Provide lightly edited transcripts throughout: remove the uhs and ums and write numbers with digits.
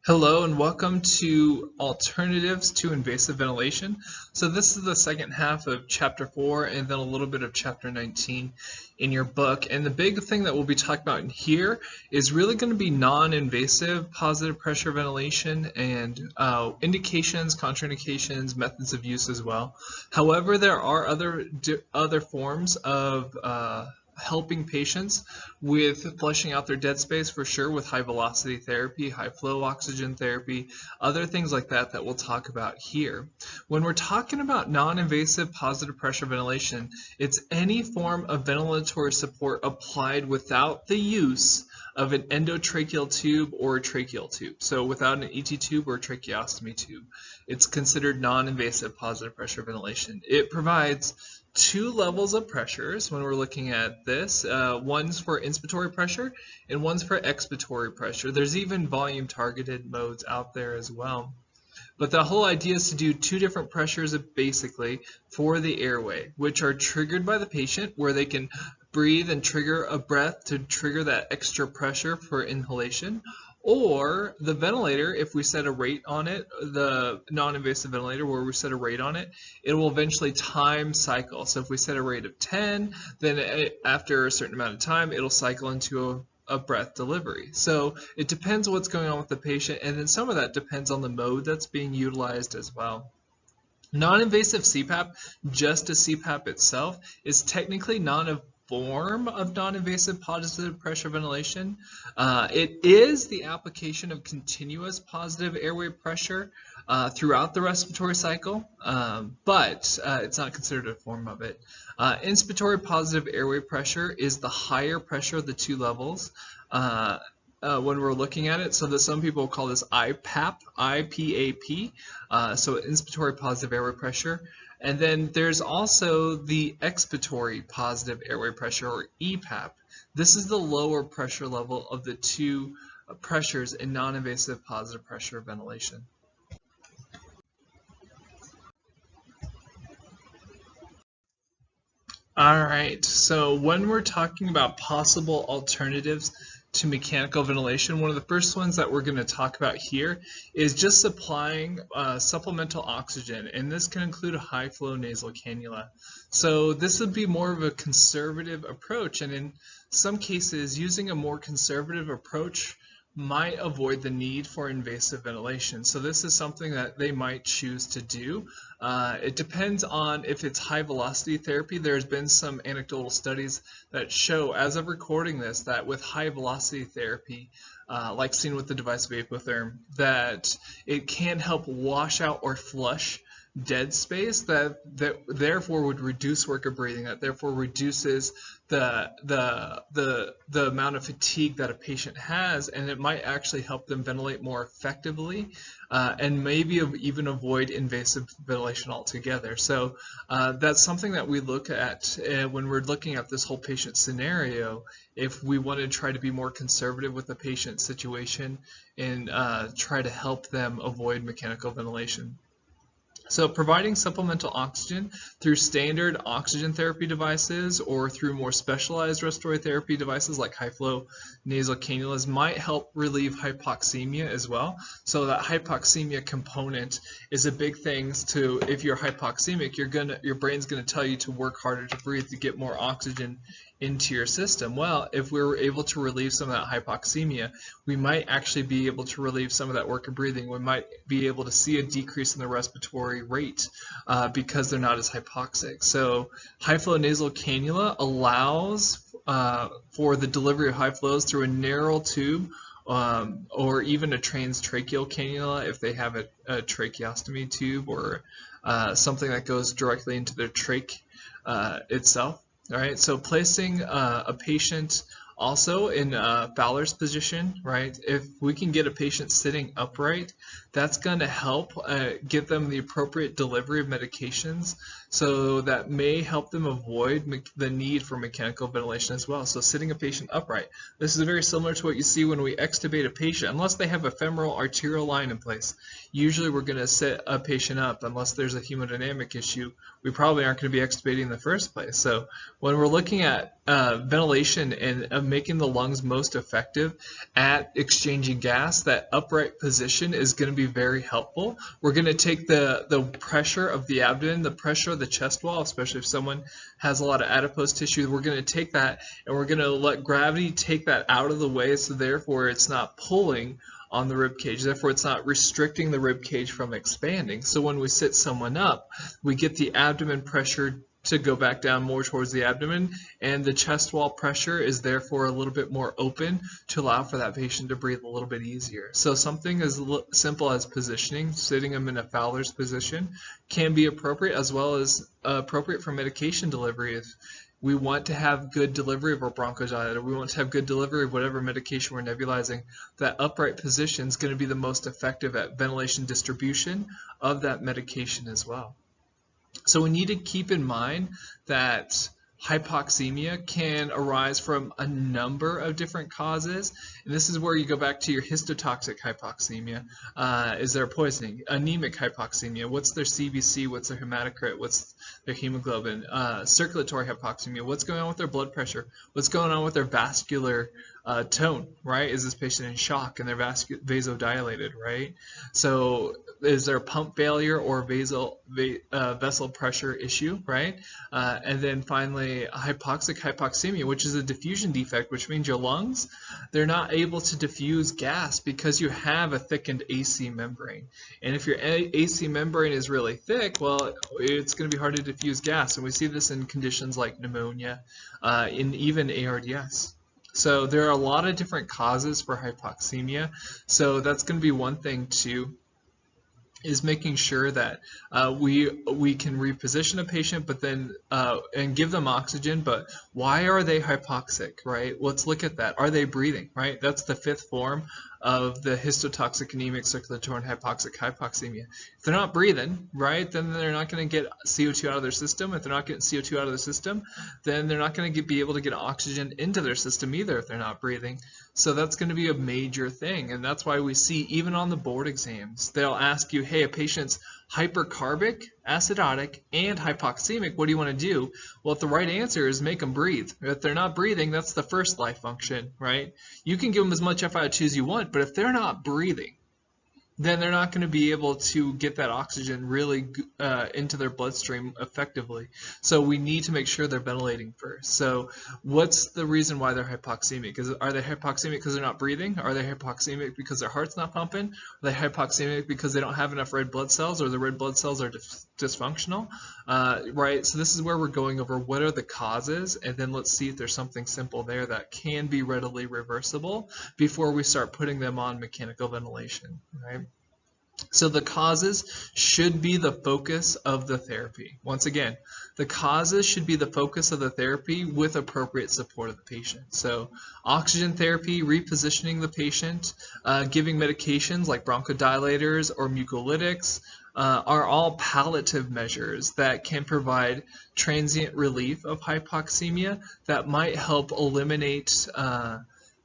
Hello and welcome to Alternatives to Invasive Ventilation. So this is the second half of Chapter 4 and then a little bit of Chapter 19 in your book. And the big thing that we'll be talking about in here is really going to be non-invasive positive pressure ventilation and indications, contraindications, methods of use as well. However, there are other forms of helping patients with flushing out their dead space for sure, with high velocity therapy, high flow oxygen therapy, other things like that we'll talk about here. When we're talking about non-invasive positive pressure ventilation, it's any form of ventilatory support applied without the use of an endotracheal tube or a tracheal tube. So without an ET tube or tracheostomy tube. It's considered non-invasive positive pressure ventilation. It provides two levels of pressures when we're looking at this. One's for inspiratory pressure and one's for expiratory pressure. There's even volume targeted modes out there as well. But the whole idea is to do two different pressures basically for the airway, which are triggered by the patient, where they can breathe and trigger a breath to trigger that extra pressure for inhalation. Or the ventilator, if we set a rate on it, the non-invasive ventilator where we set a rate on it, it will eventually time cycle. So if we set a rate of 10, then after a certain amount of time, it'll cycle into a breath delivery. So it depends what's going on with the patient, and then some of that depends on the mode that's being utilized as well. Non-invasive CPAP, just a CPAP itself, is technically not a form of non-invasive positive pressure ventilation. It is the application of continuous positive airway pressure throughout the respiratory cycle, but it's not considered a form of it. Inspiratory positive airway pressure is the higher pressure of the two levels when we're looking at it. So that some people call this IPAP, IPAP, so inspiratory positive airway pressure. And then there's also the expiratory positive airway pressure, or EPAP. This is the lower pressure level of the two pressures in non-invasive positive pressure ventilation. All right, so when we're talking about possible alternatives to mechanical ventilation, one of the first ones that we're going to talk about here is just supplying supplemental oxygen, and this can include a high flow nasal cannula. So this would be more of a conservative approach, and in some cases using a more conservative approach might avoid the need for invasive ventilation. So this is something that they might choose to do. It depends on if it's high velocity therapy. There's been some anecdotal studies that show, as of recording this, that with high velocity therapy, like seen with the device Vapotherm, that it can help wash out or flush dead space that therefore would reduce worker breathing, that therefore reduces the amount of fatigue that a patient has, and it might actually help them ventilate more effectively and maybe even avoid invasive ventilation altogether. So that's something that we look at when we're looking at this whole patient scenario, if we want to try to be more conservative with the patient situation and try to help them avoid mechanical ventilation. So providing supplemental oxygen through standard oxygen therapy devices or through more specialized respiratory therapy devices like high flow nasal cannulas might help relieve hypoxemia as well. So that hypoxemia component is a big thing. To if you're hypoxemic, your brain's gonna tell you to work harder to breathe to get more oxygen into your system. Well, if we were able to relieve some of that hypoxemia, we might actually be able to relieve some of that worker breathing. We might be able to see a decrease in the respiratory rate because they're not as hypoxic. So high flow nasal cannula allows for the delivery of high flows through a narrow tube or even a transtracheal cannula if they have a tracheostomy tube or something that goes directly into their trach itself. All right, so placing a patient also in Fowler's position, right? If we can get a patient sitting upright, that's going to help give them the appropriate delivery of medications So that may help them avoid the need for mechanical ventilation as well. So sitting a patient upright. This is very similar to what you see when we extubate a patient, unless they have a femoral arterial line in place. Usually we're going to sit a patient up unless there's a hemodynamic issue. We probably aren't going to be extubating in the first place. So when we're looking at ventilation and making the lungs most effective at exchanging gas, that upright position is going to be very helpful. We're going to take the pressure of the abdomen, the pressure of the chest wall, especially if someone has a lot of adipose tissue, we're going to take that and we're going to let gravity take that out of the way, so therefore it's not pulling on the rib cage, therefore it's not restricting the rib cage from expanding. So when we sit someone up, we get the abdomen pressure to go back down more towards the abdomen, and the chest wall pressure is therefore a little bit more open to allow for that patient to breathe a little bit easier. So something as simple as positioning, sitting them in a Fowler's position, can be appropriate, as well as appropriate for medication delivery. If we want to have good delivery of our bronchodilator, we want to have good delivery of whatever medication we're nebulizing, that upright position is going to be the most effective at ventilation distribution of that medication as well. So we need to keep in mind that hypoxemia can arise from a number of different causes, and this is where you go back to your histotoxic hypoxemia. Is there poisoning? Anemic hypoxemia, what's their CBC, what's their hematocrit, what's their hemoglobin? Circulatory hypoxemia, what's going on with their blood pressure, what's going on with their vascular tone, right? Is this patient in shock and they're vasodilated, right? So is there a pump failure or vessel pressure issue, right? And then finally, hypoxic hypoxemia, which is a diffusion defect, which means your lungs, they're not able to diffuse gas because you have a thickened AC membrane. And if your AC membrane is really thick, well, it's going to be hard to diffuse gas. And we see this in conditions like pneumonia, in even ARDS. So there are a lot of different causes for hypoxemia. So that's going to be one thing too, is making sure that we can reposition a patient, but then and give them oxygen. But why are they hypoxic, right? Let's look at that. Are they breathing, right? That's the fifth form of the histotoxic anemic circulatory and hypoxic hypoxemia. If they're not breathing, right, then they're not going to get CO2 out of their system. If they're not getting CO2 out of the system, then they're not going to be able to get oxygen into their system either if they're not breathing. So that's going to be a major thing, and that's why we see even on the board exams, they'll ask you, hey, a patient's hypercarbic, acidotic, and hypoxemic, what do you want to do? Well, if the right answer is make them breathe. If they're not breathing, that's the first life function, right? You can give them as much FiO2 as you want, but if they're not breathing, then they're not going to be able to get that oxygen really into their bloodstream effectively. So we need to make sure they're ventilating first. So what's the reason why they're hypoxemic? Are they hypoxemic because they're not breathing? Are they hypoxemic because their heart's not pumping? Are they hypoxemic because they don't have enough red blood cells, or the red blood cells are dysfunctional? Right, so this is where we're going over what are the causes, and then let's see if there's something simple there that can be readily reversible before we start putting them on mechanical ventilation, right? So the causes should be the focus of the therapy. Once again, the causes should be the focus of the therapy with appropriate support of the patient. So oxygen therapy, repositioning the patient, giving medications like bronchodilators or mucolytics are all palliative measures that can provide transient relief of hypoxemia that might help eliminate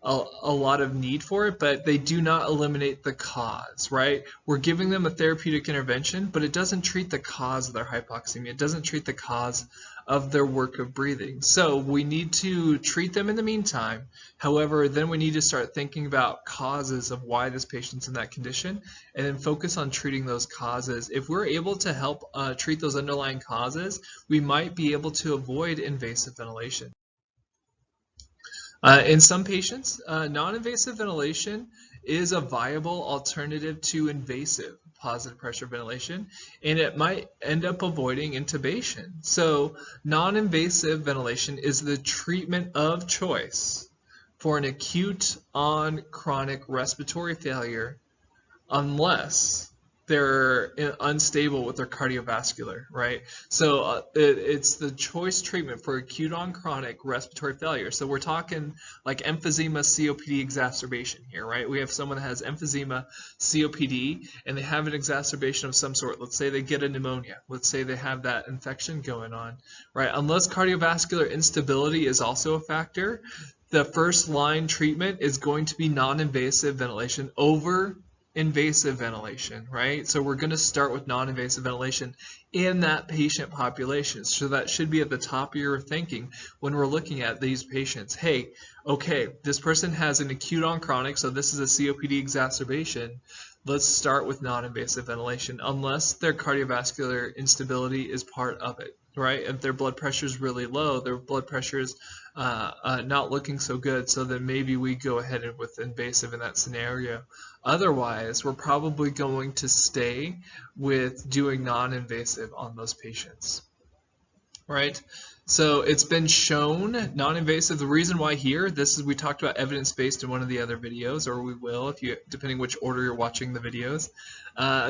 a lot of need for it, but they do not eliminate the cause, right? We're giving them a therapeutic intervention, but it doesn't treat the cause of their hypoxemia. It doesn't treat the cause of their work of breathing. So we need to treat them in the meantime. However, then we need to start thinking about causes of why this patient's in that condition, and then focus on treating those causes. If we're able to help treat those underlying causes, we might be able to avoid invasive ventilation. In some patients, non-invasive ventilation is a viable alternative to invasive positive pressure ventilation, and it might end up avoiding intubation. So non-invasive ventilation is the treatment of choice for an acute on chronic respiratory failure, unless they're unstable with their cardiovascular, right? So it's the choice treatment for acute on chronic respiratory failure. So we're talking like emphysema, COPD exacerbation here, right? We have someone that has emphysema, COPD, and they have an exacerbation of some sort. Let's say they get a pneumonia. Let's say they have that infection going on, right? Unless cardiovascular instability is also a factor, the first line treatment is going to be non-invasive ventilation over invasive ventilation, right? So we're going to start with non-invasive ventilation in that patient population. So that should be at the top of your thinking when we're looking at these patients. Hey, okay, this person has an acute on chronic, so this is a COPD exacerbation. Let's start with non-invasive ventilation unless their cardiovascular instability is part of it, right? If their blood pressure is really low, their blood pressure is not looking so good, so then maybe we go ahead and with invasive in that scenario. Otherwise, we're probably going to stay with doing non-invasive on those patients, right? So it's been shown non-invasive. The reason why here, this is, we talked about evidence-based in one of the other videos, or we will, if you, depending which order you're watching the videos.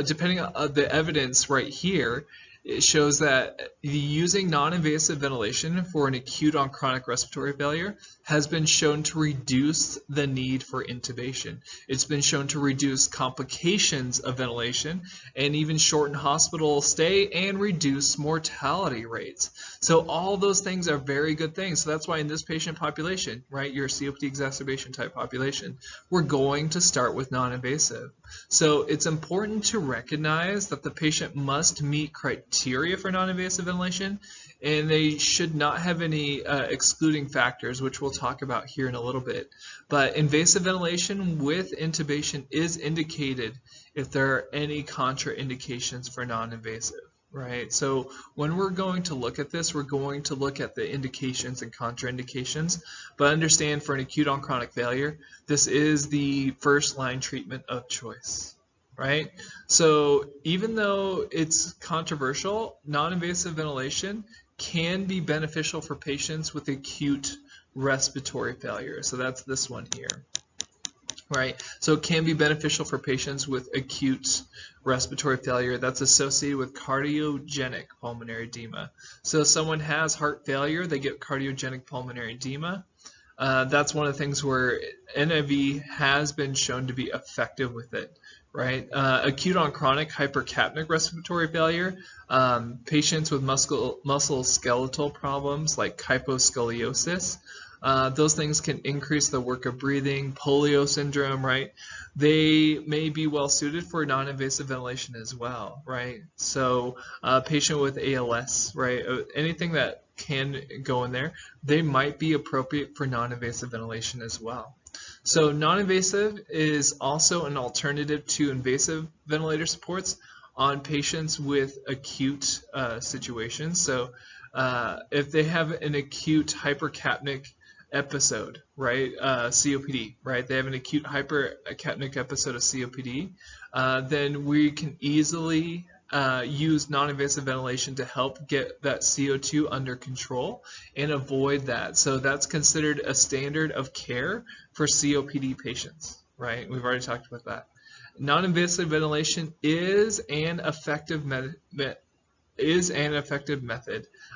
Depending on the evidence right here, it shows that using non-invasive ventilation for an acute on chronic respiratory failure has been shown to reduce the need for intubation. It's been shown to reduce complications of ventilation and even shorten hospital stay and reduce mortality rates. So all those things are very good things. So that's why in this patient population, right, your COPD exacerbation type population, we're going to start with non-invasive. So it's important to recognize that the patient must meet criteria for non-invasive ventilation, and they should not have any excluding factors, which we'll talk about here in a little bit. But invasive ventilation with intubation is indicated if there are any contraindications for non-invasive, right? So when we're going to look at this, we're going to look at the indications and contraindications, but understand for an acute on chronic failure, this is the first line treatment of choice, right? So even though it's controversial, non-invasive ventilation can be beneficial for patients with acute respiratory failure. So that's this one here, right? So it can be beneficial for patients with acute respiratory failure that's associated with cardiogenic pulmonary edema. So if someone has heart failure, they get cardiogenic pulmonary edema. That's one of the things where NIV has been shown to be effective with it, right? Acute on chronic hypercapnic respiratory failure, patients with musculoskeletal problems like hyposcoliosis, those things can increase the work of breathing. Polio syndrome, right? They may be well suited for non-invasive ventilation as well, right? So a patient with ALS, right? Anything that can go in there, they might be appropriate for non-invasive ventilation as well. So non-invasive is also an alternative to invasive ventilator supports on patients with acute situations. So if they have an acute hypercapnic episode, right, COPD, right, they have an acute hypercapnic episode of COPD, then we can easily use non-invasive ventilation to help get that CO2 under control and avoid that. So that's considered a standard of care for COPD patients, right? We've already talked about that. Non-invasive ventilation is an effective method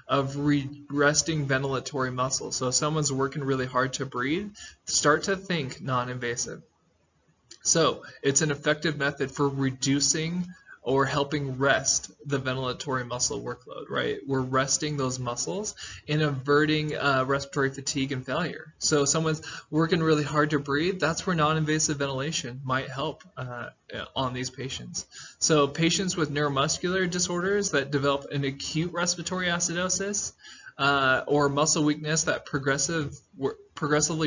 of resting ventilatory muscles. So if someone's working really hard to breathe, start to think non-invasive. So it's an effective method for reducing or helping rest the ventilatory muscle workload, right? We're resting those muscles and averting respiratory fatigue and failure. So if someone's working really hard to breathe, that's where non-invasive ventilation might help on these patients. So patients with neuromuscular disorders that develop an acute respiratory acidosis or muscle weakness that progressively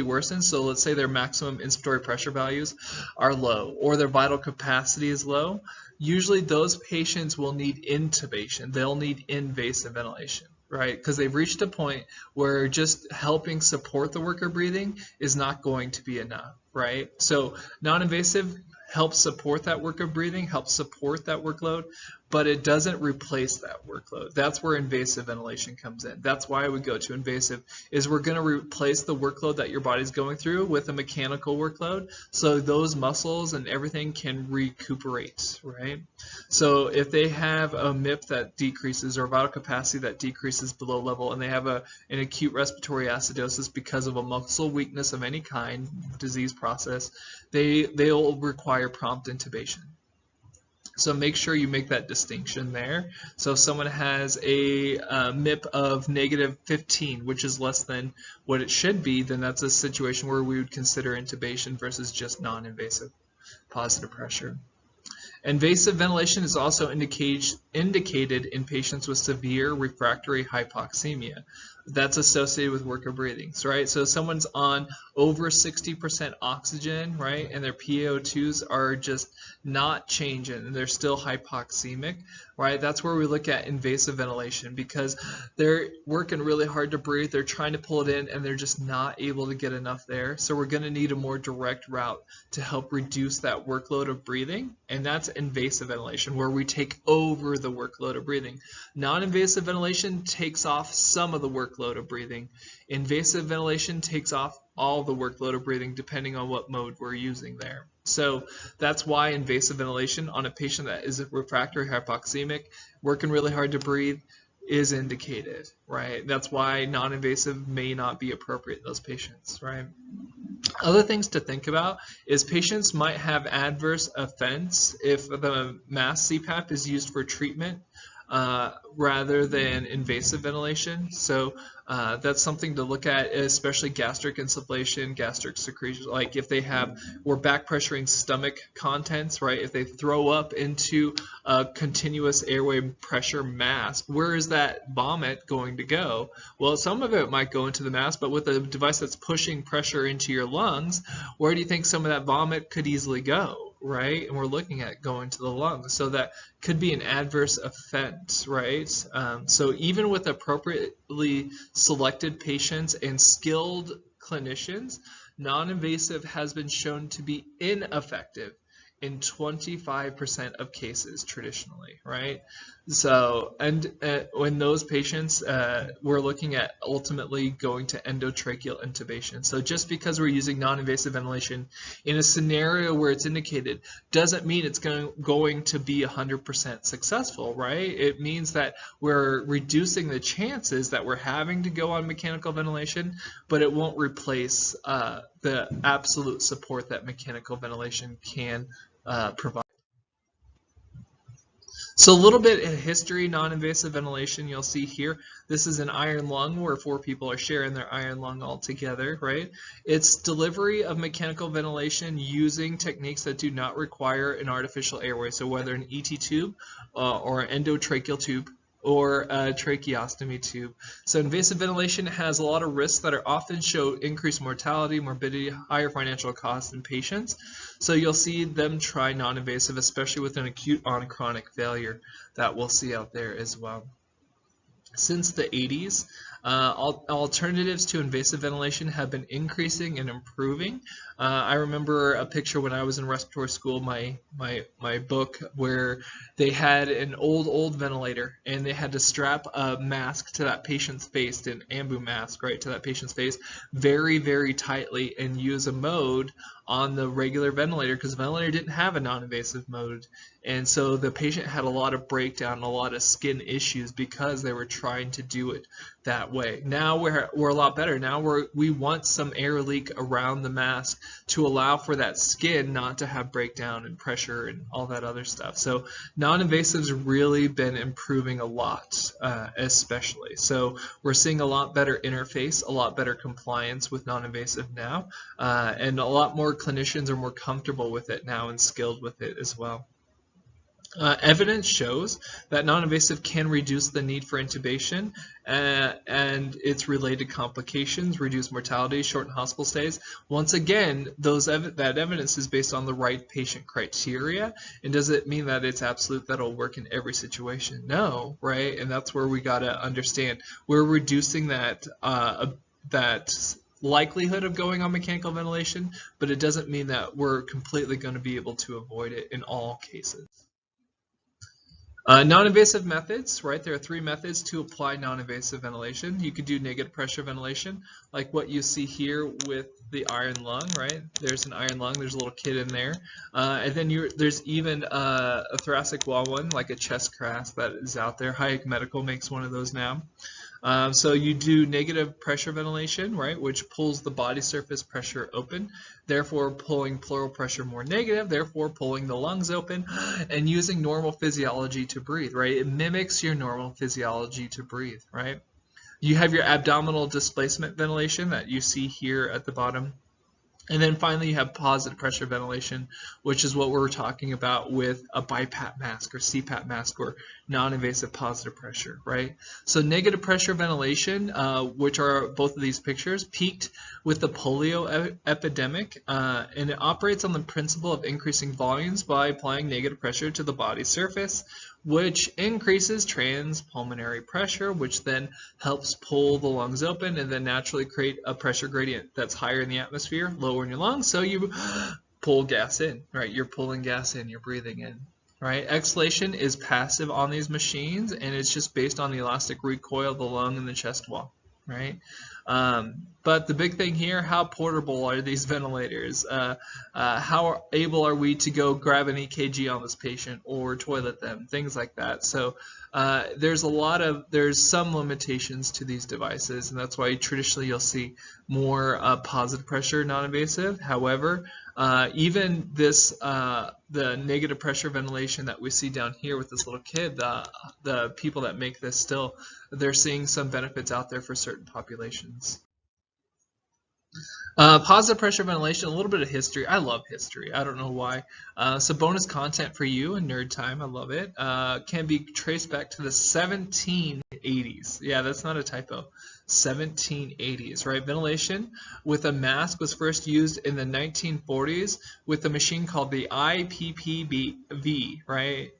worsens, so let's say their maximum inspiratory pressure values are low or their vital capacity is low, usually those patients will need intubation. They'll need invasive ventilation, right? Because they've reached a point where just helping support the worker breathing is not going to be enough, right? So non-invasive helps support that worker breathing, helps support that workload, but it doesn't replace that workload. That's where invasive ventilation comes in. That's why we go to invasive, is we're going to replace the workload that your body's going through with a mechanical workload, so those muscles and everything can recuperate, right? So if they have a MIP that decreases or vital capacity that decreases below level, and they have an acute respiratory acidosis because of a muscle weakness of any kind, disease process, they'll require prompt intubation. So make sure you make that distinction there. So if someone has a MIP of -15, which is less than what it should be, then that's a situation where we would consider intubation versus just non-invasive positive pressure. Invasive ventilation is also indicated in patients with severe refractory hypoxemia. That's associated with work of breathing, right? So if someone's on over 60% oxygen, right, and their PaO2s are just not changing, and they're still hypoxemic, right? That's where we look at invasive ventilation, because they're working really hard to breathe, they're trying to pull it in, and they're just not able to get enough there. So we're going to need a more direct route to help reduce that workload of breathing, and that's invasive ventilation, where we take over the workload of breathing. Non-invasive ventilation takes off some of the workload of breathing. Invasive ventilation takes off all the workload of breathing, depending on what mode we're using there. So that's why invasive ventilation on a patient that is refractory hypoxemic, working really hard to breathe, is indicated, right? That's why non-invasive may not be appropriate in those patients, right? Other things to think about is patients might have adverse events if the mask CPAP is used for treatment rather than invasive ventilation. So that's something to look at, especially gastric insufflation, gastric secretion. Like if we're back pressuring stomach contents, right? If they throw up into a continuous airway pressure mask, where is that vomit going to go? Well, some of it might go into the mask, but with a device that's pushing pressure into your lungs, where do you think some of that vomit could easily go? Right, and we're looking at going to the lungs, so that could be an adverse event, right? So even with appropriately selected patients and skilled clinicians, non-invasive has been shown to be ineffective in 25% of cases traditionally, right? So, and when those patients, we're looking at ultimately going to endotracheal intubation. So just because we're using non-invasive ventilation in a scenario where it's indicated doesn't mean it's going to be 100% successful, right? It means that we're reducing the chances that we're having to go on mechanical ventilation, but it won't replace the absolute support that mechanical ventilation can provide. So a little bit of history, non-invasive ventilation, you'll see here. This is an iron lung where 4 people are sharing their iron lung all together, right? It's delivery of mechanical ventilation using techniques that do not require an artificial airway. So whether an ET tube or an endotracheal tube or a tracheostomy tube. So invasive ventilation has a lot of risks that are often show increased mortality, morbidity, higher financial costs in patients. So you'll see them try non-invasive, especially with an acute on chronic failure that we'll see out there as well. Since the 80s, alternatives to invasive ventilation have been increasing and improving. I remember a picture when I was in respiratory school, my book, where they had an old ventilator, and they had to strap a mask to that patient's face, an ambu mask, right, to that patient's face very, very tightly, and use a mode on the regular ventilator, because the ventilator didn't have a non-invasive mode. And so the patient had a lot of breakdown and a lot of skin issues because they were trying to do it that way. Now we're a lot better. Now we want some air leak around the mask to allow for that skin not to have breakdown and pressure and all that other stuff. So non-invasive's really been improving a lot, especially. So we're seeing a lot better interface, a lot better compliance with non-invasive now, and a lot more clinicians are more comfortable with it now and skilled with it as well. Evidence shows that non-invasive can reduce the need for intubation and its related complications, reduce mortality, shorten hospital stays. Once again, that evidence is based on the right patient criteria. And does it mean that it's absolute that it'll work in every situation? No, right? And that's where we got to understand we're reducing that likelihood of going on mechanical ventilation, but it doesn't mean that we're completely going to be able to avoid it in all cases. Non-invasive methods, right? There are 3 methods to apply non-invasive ventilation. You could do negative pressure ventilation, like what you see here with the iron lung, right? There's an iron lung, there's a little kid in there. And then there's even a thoracic wall one, like a chest clasp that is out there. Hayek Medical makes one of those now. So you do negative pressure ventilation, right, which pulls the body surface pressure open, therefore pulling pleural pressure more negative, therefore pulling the lungs open, and using normal physiology to breathe, right? It mimics your normal physiology to breathe, right? You have your abdominal displacement ventilation that you see here at the bottom. And then finally you have positive pressure ventilation, which is what we're talking about with a BiPAP mask or CPAP mask or non-invasive positive pressure, right? So negative pressure ventilation, which are both of these pictures, peaked with the polio epidemic, and it operates on the principle of increasing volumes by applying negative pressure to the body surface, which increases transpulmonary pressure, which then helps pull the lungs open and then naturally create a pressure gradient that's higher in the atmosphere, lower in your lungs, so you pull gas in, right? You're pulling gas in, you're breathing in, right? Exhalation is passive on these machines, and it's just based on the elastic recoil of the lung and the chest wall, right? But the big thing here, how portable are these ventilators? How able are we to go grab an EKG on this patient or toilet them, things like that. So there's some limitations to these devices, and that's why traditionally you'll see more positive pressure non-invasive. However, even this, the negative pressure ventilation that we see down here with this little kid, the people that make this still, they're seeing some benefits out there for certain populations. Positive pressure ventilation, a little bit of history. I love history. I don't know why. So bonus content for you in nerd time. I love it. Can be traced back to the 1780s. Yeah, that's not a typo. 1780s, right? Ventilation with a mask was first used in the 1940s with a machine called the IPPV, right?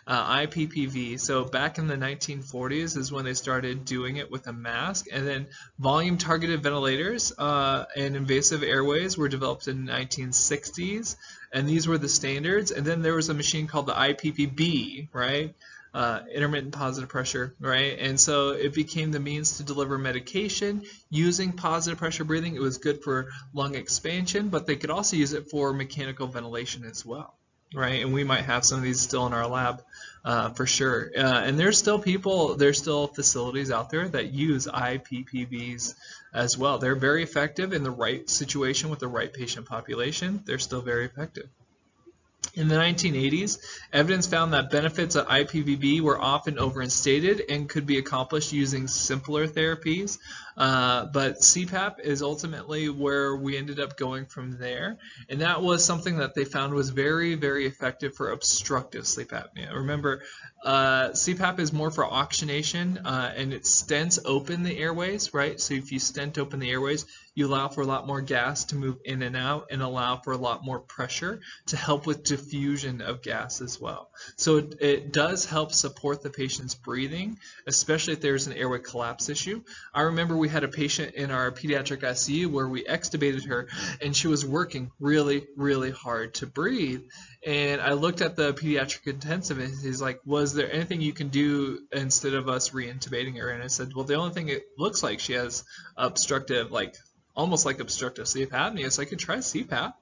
IPPV. So back in the 1940s is when they started doing it with a mask, and then volume targeted ventilators and invasive airways were developed in the 1960s, and these were the standards. And then there was a machine called the IPPB, right? Intermittent positive pressure, right? And so it became the means to deliver medication using positive pressure breathing. It was good for lung expansion, but they could also use it for mechanical ventilation as well, right? And we might have some of these still in our lab for sure. And there's still facilities out there that use IPPVs as well. They're very effective in the right situation with the right patient population. They're still very effective. In the 1980s, evidence found that benefits of IPVB were often overstated and could be accomplished using simpler therapies. But CPAP is ultimately where we ended up going from there. And that was something that they found was very, very effective for obstructive sleep apnea. Remember, CPAP is more for oxygenation, and it stents open the airways, right? So if you stent open the airways, you allow for a lot more gas to move in and out and allow for a lot more pressure to help with diffusion of gas as well. So it does help support the patient's breathing, especially if there's an airway collapse issue. I remember we had a patient in our pediatric ICU where we extubated her, and she was working really, really hard to breathe. And I looked at the pediatric intensivist. He's like, was there anything you can do instead of us re-intubating her? And I said, well, the only thing, it looks like she has obstructive, almost like obstructive sleep apnea, so I could try CPAP,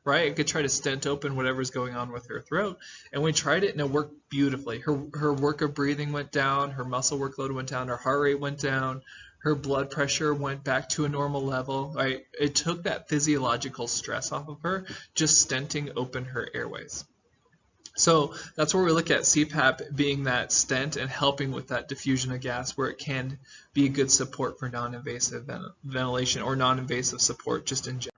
right? I could try to stent open whatever's going on with her throat. And we tried it, and it worked beautifully. Her work of breathing went down, her muscle workload went down, her heart rate went down, her blood pressure went back to a normal level, right? It took that physiological stress off of her, just stenting open her airways. So that's where we look at CPAP being that stent and helping with that diffusion of gas, where it can be a good support for non-invasive ventilation or non-invasive support just in general.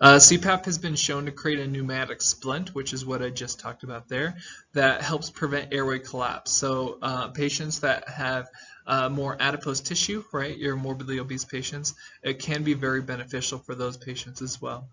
CPAP has been shown to create a pneumatic splint, which is what I just talked about there, that helps prevent airway collapse. So patients that have more adipose tissue, right, your morbidly obese patients, it can be very beneficial for those patients as well.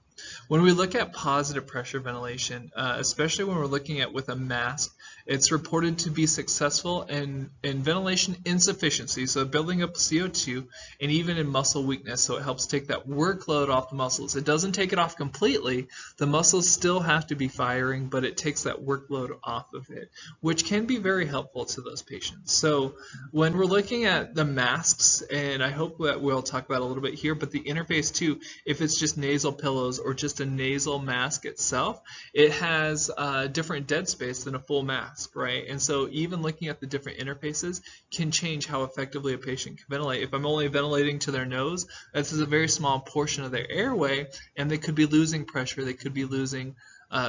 When we look at positive pressure ventilation, especially when we're looking at with a mask, it's reported to be successful in ventilation insufficiency, so building up CO2, and even in muscle weakness, so it helps take that workload off the muscles. It doesn't take it off completely. The muscles still have to be firing, but it takes that workload off of it, which can be very helpful to those patients. So when we're looking at the masks, and I hope that we'll talk about a little bit here, but the interface too, if it's just nasal pillows or just a nasal mask itself, it has different dead space than a full mask, right? And so even looking at the different interfaces can change how effectively a patient can ventilate. If I'm only ventilating to their nose, this is a very small portion of their airway, and they could be losing pressure, they could be losing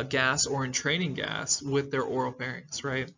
gas or entraining gas with their oral pharynx, right?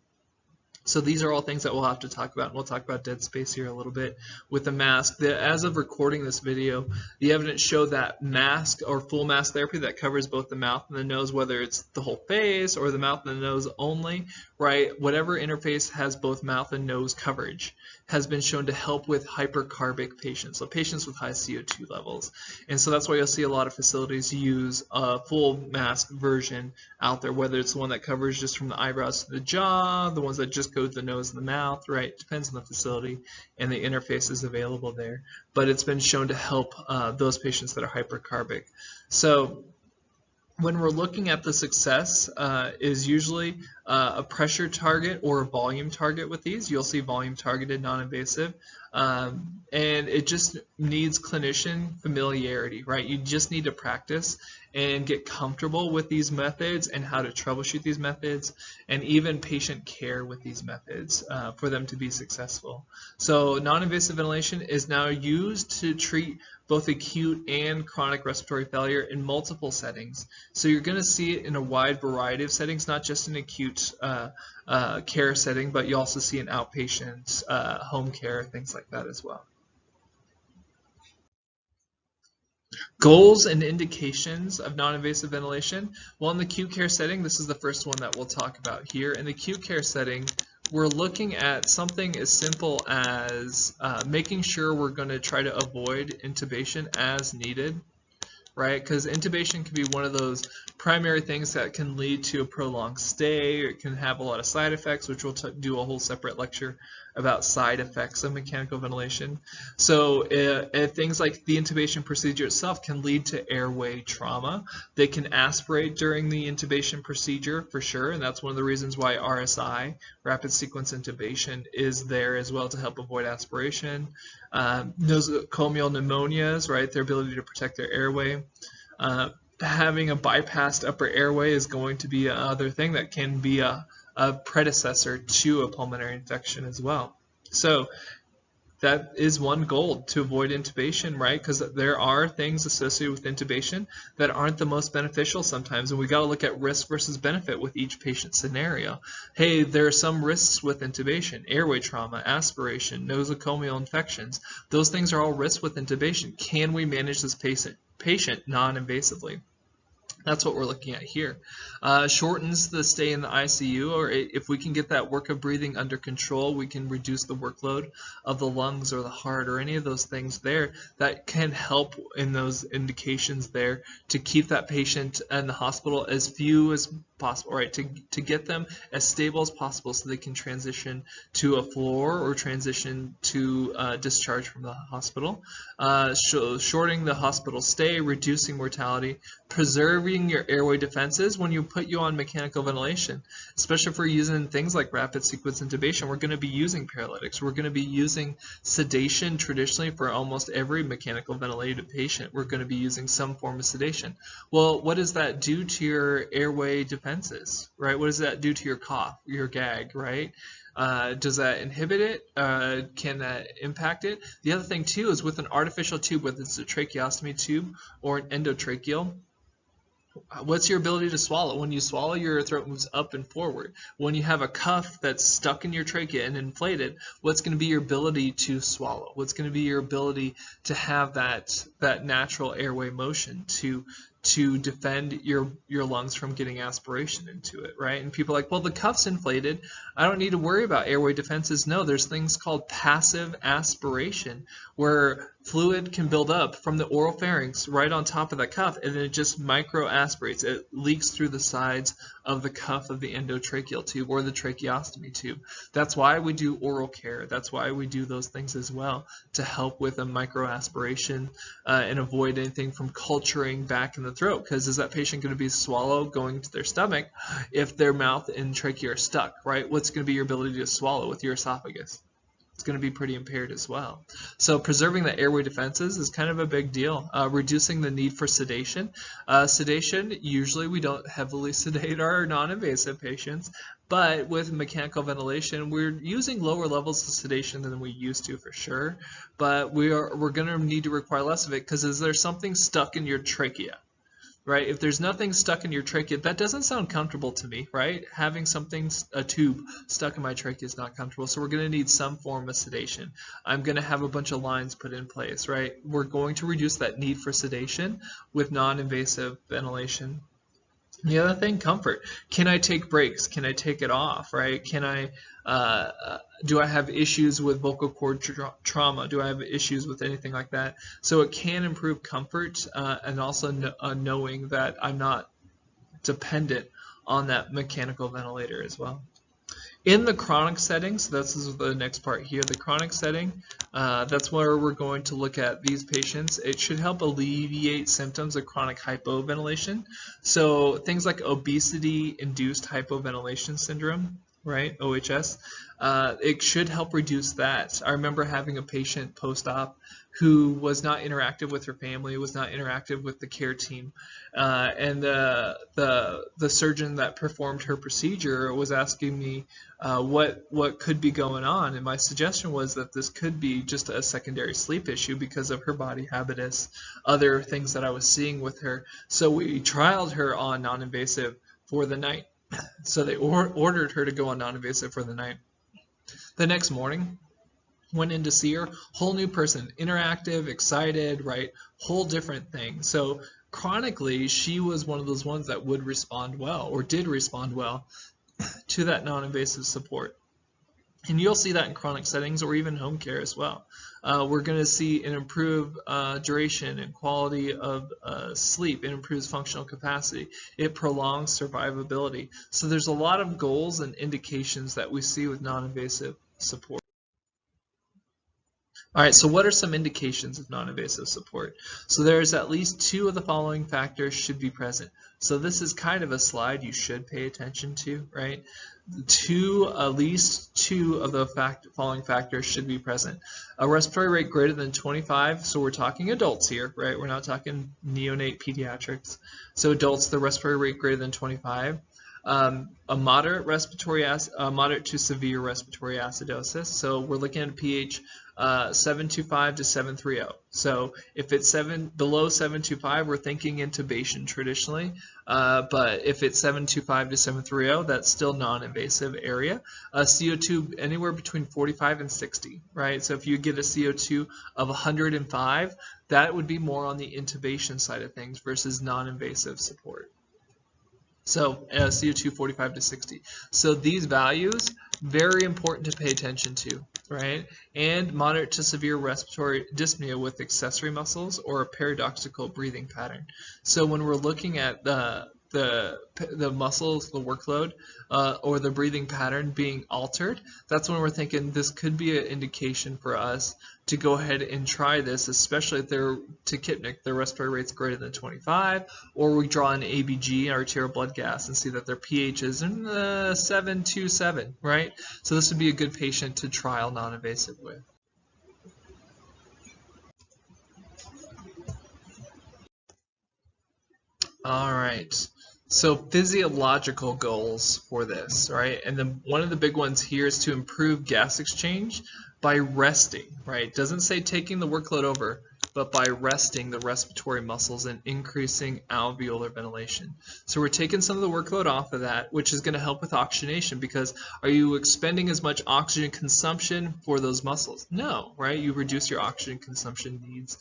So these are all things that we'll have to talk about, and we'll talk about dead space here a little bit with the mask. As of recording this video, the evidence showed that mask or full mask therapy that covers both the mouth and the nose, whether it's the whole face or the mouth and the nose only, right, whatever interface has both mouth and nose coverage, has been shown to help with hypercarbic patients, so patients with high CO2 levels. And so that's why you'll see a lot of facilities use a full mask version out there, whether it's the one that covers just from the eyebrows to the jaw, the ones that just go to the nose and the mouth, right? It depends on the facility and the interfaces available there. But it's been shown to help those patients that are hypercarbic. So when we're looking at the success is usually a pressure target or a volume target with these. You'll see volume targeted non-invasive, and it just needs clinician familiarity, right? You just need to practice and get comfortable with these methods and how to troubleshoot these methods, and even patient care with these methods for them to be successful. So non-invasive ventilation is now used to treat both acute and chronic respiratory failure in multiple settings. So you're going to see it in a wide variety of settings, not just an acute care setting, but you also see an outpatient home care, things like that as well. Goals and indications of non-invasive ventilation. Well, in the acute care setting, this is the first one that we'll talk about here. In the acute care setting, we're looking at something as simple as making sure we're going to try to avoid intubation as needed, right? Because intubation can be one of those primary things that can lead to a prolonged stay. It can have a lot of side effects, which we'll do a whole separate lecture about side effects of mechanical ventilation. So things like the intubation procedure itself can lead to airway trauma. They can aspirate during the intubation procedure for sure, and that's one of the reasons why RSI, rapid sequence intubation, is there as well to help avoid aspiration. Nosocomial pneumonias, right, their ability to protect their airway. Having a bypassed upper airway is going to be another thing that can be a predecessor to a pulmonary infection as well. So that is one goal, to avoid intubation, right? Because there are things associated with intubation that aren't the most beneficial sometimes, and we got to look at risk versus benefit with each patient scenario. Hey, there are some risks with intubation: airway trauma, aspiration, nosocomial infections. Those things are all risks with intubation. Can we manage this patient non-invasively? That's what we're looking at here. Shortens the stay in the ICU, or if we can get that work of breathing under control, we can reduce the workload of the lungs or the heart or any of those things there that can help in those indications there to keep that patient in the hospital as few as possible, right? To get them as stable as possible so they can transition to a floor or transition to discharge from the hospital. Shortening the hospital stay, reducing mortality, preserving your airway defenses when you put you on mechanical ventilation, especially if we're using things like rapid sequence intubation. We're going to be using paralytics. We're going to be using sedation traditionally for almost every mechanical ventilated patient. We're going to be using some form of sedation. Well, what does that do to your airway defenses, right? What does that do to your cough, your gag, right? Does that inhibit it? Can that impact it? The other thing too is with an artificial tube, whether it's a tracheostomy tube or an endotracheal, what's your ability to swallow? When you swallow, your throat moves up and forward. When you have a cuff that's stuck in your trachea and inflated, what's going to be your ability to swallow? What's going to be your ability to have that natural airway motion to to defend your lungs from getting aspiration into it, right? And people are like, well, the cuff's inflated. I don't need to worry about airway defenses. No, there's things called passive aspiration, where fluid can build up from the oral pharynx right on top of that cuff, and then it just micro aspirates. It leaks through the sides of the cuff of the endotracheal tube or the tracheostomy tube. That's why we do oral care. That's why we do those things as well, to help with a micro aspiration and avoid anything from culturing back in the throat. Because is that patient going to be swallow going to their stomach if their mouth and trachea are stuck, right? What's going to be your ability to swallow with your esophagus? It's going to be pretty impaired as well. So preserving the airway defenses is kind of a big deal. Reducing the need for sedation. Sedation, usually we don't heavily sedate our non-invasive patients, but with mechanical ventilation, we're using lower levels of sedation than we used to for sure. But we're going to need to require less of it, because is there something stuck in your trachea? Right? If there's nothing stuck in your trachea, that doesn't sound comfortable to me, right? Having something, a tube stuck in my trachea is not comfortable, so we're going to need some form of sedation. I'm going to have a bunch of lines put in place, right? We're going to reduce that need for sedation with non-invasive ventilation. The other thing, comfort. Can I take breaks? Can I take it off, right? Can I, do I have issues with vocal cord trauma? Do I have issues with anything like that? So it can improve comfort and also knowing that I'm not dependent on that mechanical ventilator as well. In the chronic setting, so this is the next part here, the chronic setting, that's where we're going to look at these patients. It should help alleviate symptoms of chronic hypoventilation. So things like obesity-induced hypoventilation syndrome, right, OHS, it should help reduce that. I remember having a patient post-op who was not interactive with her family, was not interactive with the care team, and the surgeon that performed her procedure was asking me what could be going on, and my suggestion was that this could be just a secondary sleep issue because of her body habitus, other things that I was seeing with her. So we trialed her on non-invasive for the night. So they ordered her to go on non-invasive for the night. The next morning, went in to see her, whole new person, interactive, excited, right, whole different thing. So chronically, she was one of those ones that would respond well, or did respond well, to that non-invasive support. And you'll see that in chronic settings or even home care as well. We're going to see an improved duration and quality of sleep. It improves functional capacity. It prolongs survivability. So there's a lot of goals and indications that we see with non-invasive support. All right, so what are some indications of non-invasive support? So there's at least 2 of the following factors should be present. So this is kind of a slide you should pay attention to, right? At least two of the following factors should be present. A respiratory rate greater than 25, so we're talking adults here, right? We're not talking neonate pediatrics. So adults, the respiratory rate greater than 25. A moderate moderate to severe respiratory acidosis. So we're looking at a pH 725 to 730. So if it's below 725, we're thinking intubation traditionally. But if it's 725 to 730, that's still non-invasive area. CO2 anywhere between 45 and 60, right? So if you get a CO2 of 105, that would be more on the intubation side of things versus non-invasive support. So CO2 45 to 60. So these values, very important to pay attention to, right? And moderate to severe respiratory dyspnea with accessory muscles or a paradoxical breathing pattern. So when we're looking at the muscles, the workload, or the breathing pattern being altered, that's when we're thinking this could be an indication for us to go ahead and try this, especially if they're tachypnic, their respiratory rate's greater than 25, or we draw an ABG, arterial blood gas, and see that their pH is in the 727, right? So this would be a good patient to trial non-invasive with. All right. So physiological goals for this, right? And then one of the big ones here is to improve gas exchange by resting, right? It doesn't say taking the workload over, but by resting the respiratory muscles and increasing alveolar ventilation. So we're taking some of the workload off of that, which is going to help with oxygenation, because are you expending as much oxygen consumption for those muscles? No, right? You reduce your oxygen consumption needs.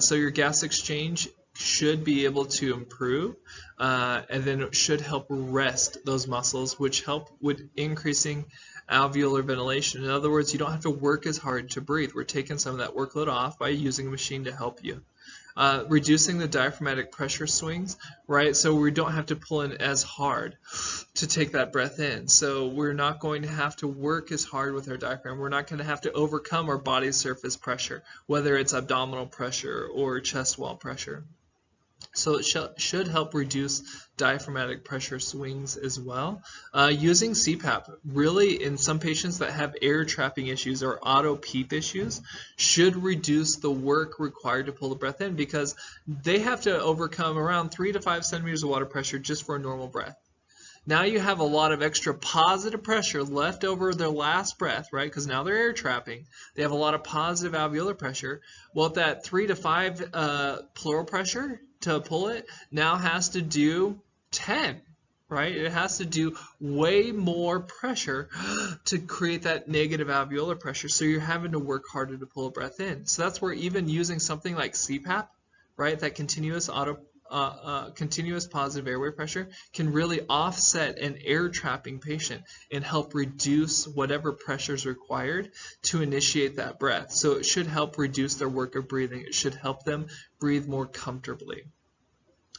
So your gas exchange should be able to improve, and then it should help rest those muscles, which help with increasing alveolar ventilation. In other words, you don't have to work as hard to breathe. We're taking some of that workload off by using a machine to help you. Reducing the diaphragmatic pressure swings, right? So we don't have to pull in as hard to take that breath in. So we're not going to have to work as hard with our diaphragm. We're not going to have to overcome our body surface pressure, whether it's abdominal pressure or chest wall pressure. So it should help reduce diaphragmatic pressure swings as well. Using CPAP, really in some patients that have air trapping issues or auto PEEP issues, should reduce the work required to pull the breath in, because they have to overcome around 3 to 5 centimeters of water pressure just for a normal breath. Now you have a lot of extra positive pressure left over their last breath, right? Because now they're air trapping. They have a lot of positive alveolar pressure. Well, that 3 to 5 pleural pressure to pull it now has to do 10, right? It has to do way more pressure to create that negative alveolar pressure. So you're having to work harder to pull a breath in. So that's where even using something like CPAP, right, that continuous positive airway pressure, can really offset an air trapping patient and help reduce whatever pressure is required to initiate that breath. So it should help reduce their work of breathing. It should help them breathe more comfortably.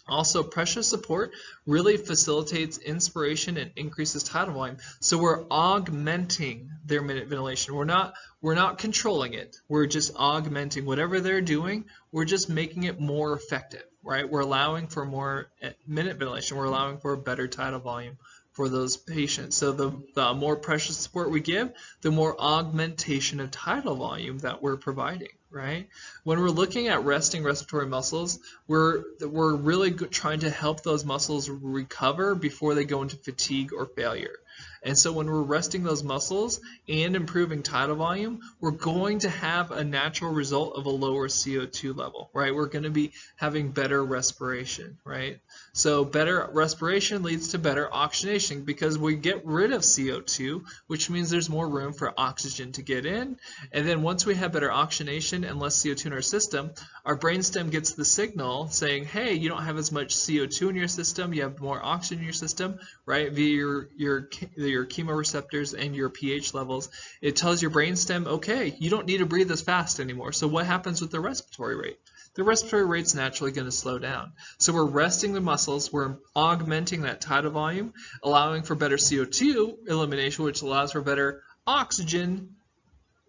Also, pressure support really facilitates inspiration and increases tidal volume. So we're augmenting their minute ventilation. We're not controlling it. We're just augmenting whatever they're doing. We're just making it more effective, right? We're allowing for more minute ventilation. We're allowing for a better tidal volume for those patients. So the more pressure support we give, the more augmentation of tidal volume that we're providing, right? When we're looking at resting respiratory muscles, we're really trying to help those muscles recover before they go into fatigue or failure. And so when we're resting those muscles and improving tidal volume, we're going to have a natural result of a lower CO2 level, right? We're going to be having better respiration, right? So better respiration leads to better oxygenation, because we get rid of CO2, which means there's more room for oxygen to get in. And then once we have better oxygenation and less CO2 in our system, our brainstem gets the signal saying, hey, you don't have as much CO2 in your system, you have more oxygen in your system, right? Via your chemoreceptors and your pH levels. It tells your brainstem, okay, you don't need to breathe as fast anymore. So what happens with the respiratory rate? The respiratory rate's naturally going to slow down. So we're resting the muscles, we're augmenting that tidal volume, allowing for better CO2 elimination, which allows for better oxygen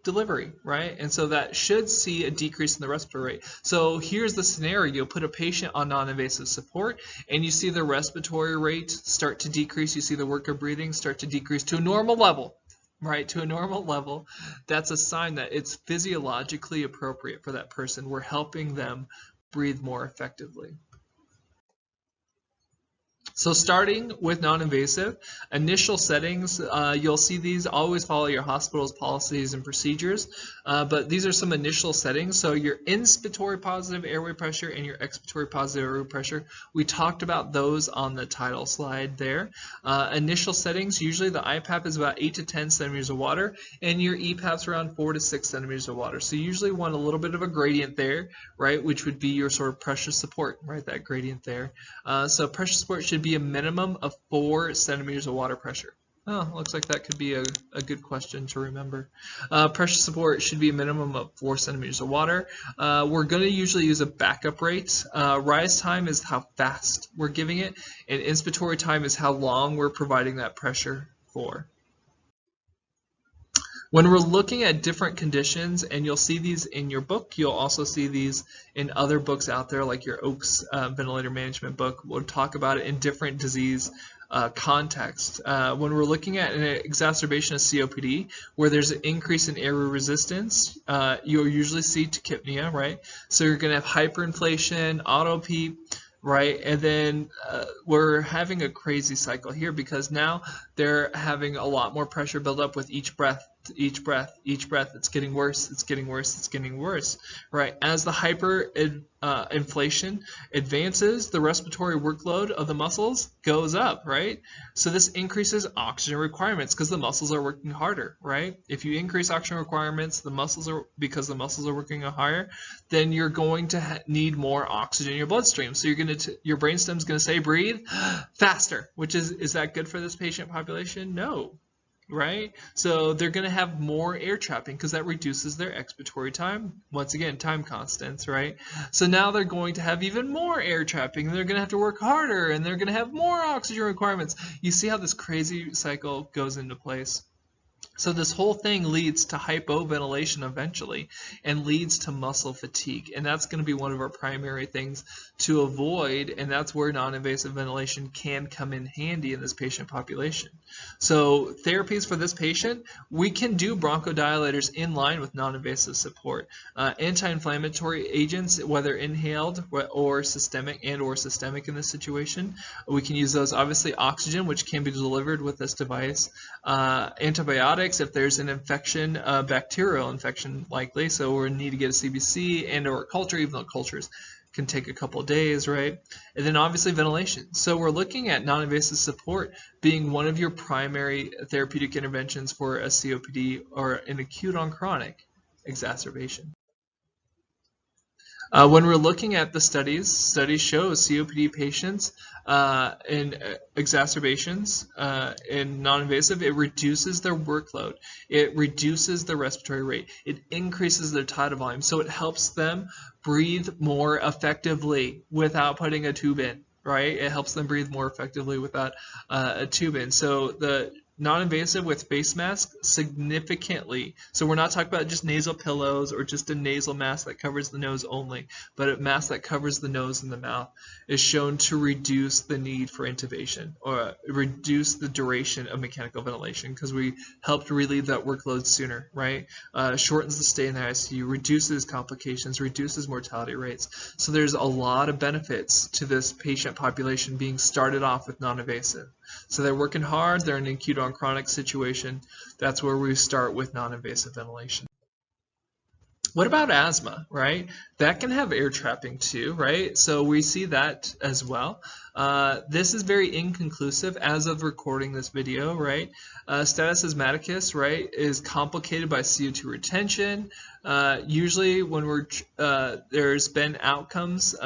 delivery, right? And so that should see a decrease in the respiratory rate. So here's the scenario. You'll put a patient on non-invasive support and you see the respiratory rate start to decrease. You see the work of breathing start to decrease to a normal level, right? To a normal level. That's a sign that it's physiologically appropriate for that person. We're helping them breathe more effectively. So starting with non-invasive, initial settings, you'll see these, always follow your hospital's policies and procedures, but these are some initial settings. So your inspiratory positive airway pressure and your expiratory positive airway pressure, we talked about those on the title slide there. Initial settings, usually the IPAP is about 8 to 10 centimeters of water, and your EPAP's around 4 to 6 centimeters of water. So you usually want a little bit of a gradient there, right, which would be your sort of pressure support, right, that gradient there. So pressure support should be a minimum of 4 centimeters of water pressure. Oh, looks like that could be a good question to remember. Pressure support should be a minimum of 4 centimeters of water. We're going to usually use a backup rate. Rise time is how fast we're giving it, and inspiratory time is how long we're providing that pressure for. When we're looking at different conditions, and you'll see these in your book, you'll also see these in other books out there, like your Oakes ventilator management book. We'll talk about it in different disease contexts. When we're looking at an exacerbation of COPD, where there's an increase in airway resistance, you'll usually see tachypnea, right? So you're going to have hyperinflation, auto PEEP, right? And then we're having a crazy cycle here, because now they're having a lot more pressure build up with each breath each breath, it's getting worse, it's getting worse, it's getting worse, right? As the hyperinflation advances, the respiratory workload of the muscles goes up, right? So this increases oxygen requirements because the muscles are working harder, right? If you increase oxygen requirements, because the muscles are working higher, then you're going to need more oxygen in your bloodstream. So your brainstem's going to say breathe faster, which is that good for this patient population? No. Right? So they're going to have more air trapping because that reduces their expiratory time. Once again, time constants, right? So now they're going to have even more air trapping, and they're going to have to work harder, and they're going to have more oxygen requirements. You see how this crazy cycle goes into place? So this whole thing leads to hypoventilation eventually and leads to muscle fatigue. And that's going to be one of our primary things to avoid, and that's where non-invasive ventilation can come in handy in this patient population. So therapies for this patient, we can do bronchodilators in line with non-invasive support. Anti-inflammatory agents, whether inhaled or systemic in this situation, we can use those. Obviously oxygen, which can be delivered with this device. Antibiotics, if there's an infection, bacterial infection likely, so we need to get a CBC and or a culture, even though cultures can take a couple of days, right? And then obviously ventilation. So we're looking at non-invasive support being one of your primary therapeutic interventions for a COPD or an acute on chronic exacerbation. When we're looking at the studies show COPD patients in exacerbations in non-invasive, it reduces their workload, it reduces the respiratory rate, it increases their tidal volume, so it helps them breathe more effectively without putting a tube in, right? It helps them breathe more effectively without a tube in. So the non-invasive with face mask significantly. So we're not talking about just nasal pillows or just a nasal mask that covers the nose only, but a mask that covers the nose and the mouth is shown to reduce the need for intubation or reduce the duration of mechanical ventilation because we helped relieve that workload sooner, right? Shortens the stay in the ICU, reduces complications, reduces mortality rates. So there's a lot of benefits to this patient population being started off with non-invasive. So they're working hard, they're in an acute on chronic situation. That's where we start with non-invasive ventilation. What about asthma, right? That can have air trapping too, right? So we see that as well. This is very inconclusive as of recording this video, right? Status asthmaticus, right, is complicated by CO2 retention. Usually when there's been outcomes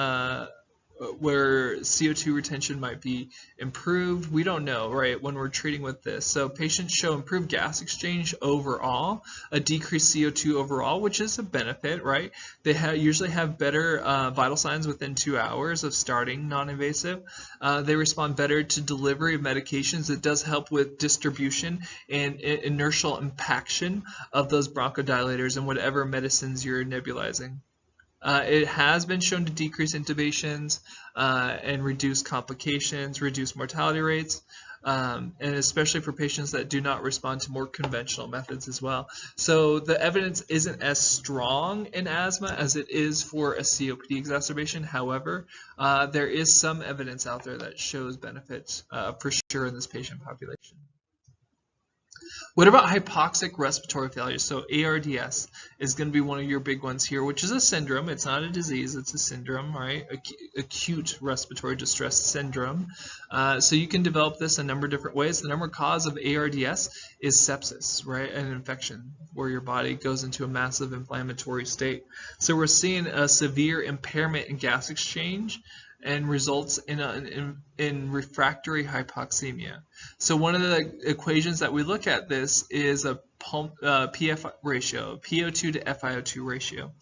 where CO2 retention might be improved. We don't know, right, when we're treating with this. So patients show improved gas exchange overall, a decreased CO2 overall, which is a benefit, right? They usually have better vital signs within 2 hours of starting non-invasive. They respond better to delivery of medications. It does help with distribution and inertial impaction of those bronchodilators and whatever medicines you're nebulizing. It has been shown to decrease intubations and reduce complications, reduce mortality rates, and especially for patients that do not respond to more conventional methods as well. So the evidence isn't as strong in asthma as it is for a COPD exacerbation. However, there is some evidence out there that shows benefits for sure in this patient population. What about hypoxic respiratory failure? So ARDS is going to be one of your big ones here, which is a syndrome. It's not a disease, it's a syndrome, right? Acute respiratory distress syndrome. So you can develop this a number of different ways. The number one cause of ARDS is sepsis, right? An infection where your body goes into a massive inflammatory state. So we're seeing a severe impairment in gas exchange and results in refractory hypoxemia. So one of the equations that we look at this is a PF ratio, PO2 to FiO2 ratio.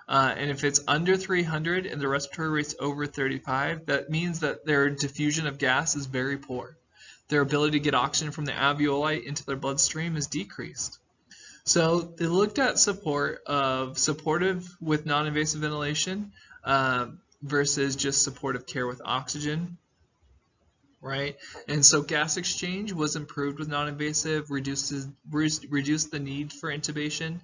And if it's under 300 and the respiratory rate's over 35, that means that their diffusion of gas is very poor. Their ability to get oxygen from the alveoli into their bloodstream is decreased. So they looked at supportive with non-invasive ventilation versus just supportive care with oxygen, right? And so gas exchange was improved with non-invasive, reduced the need for intubation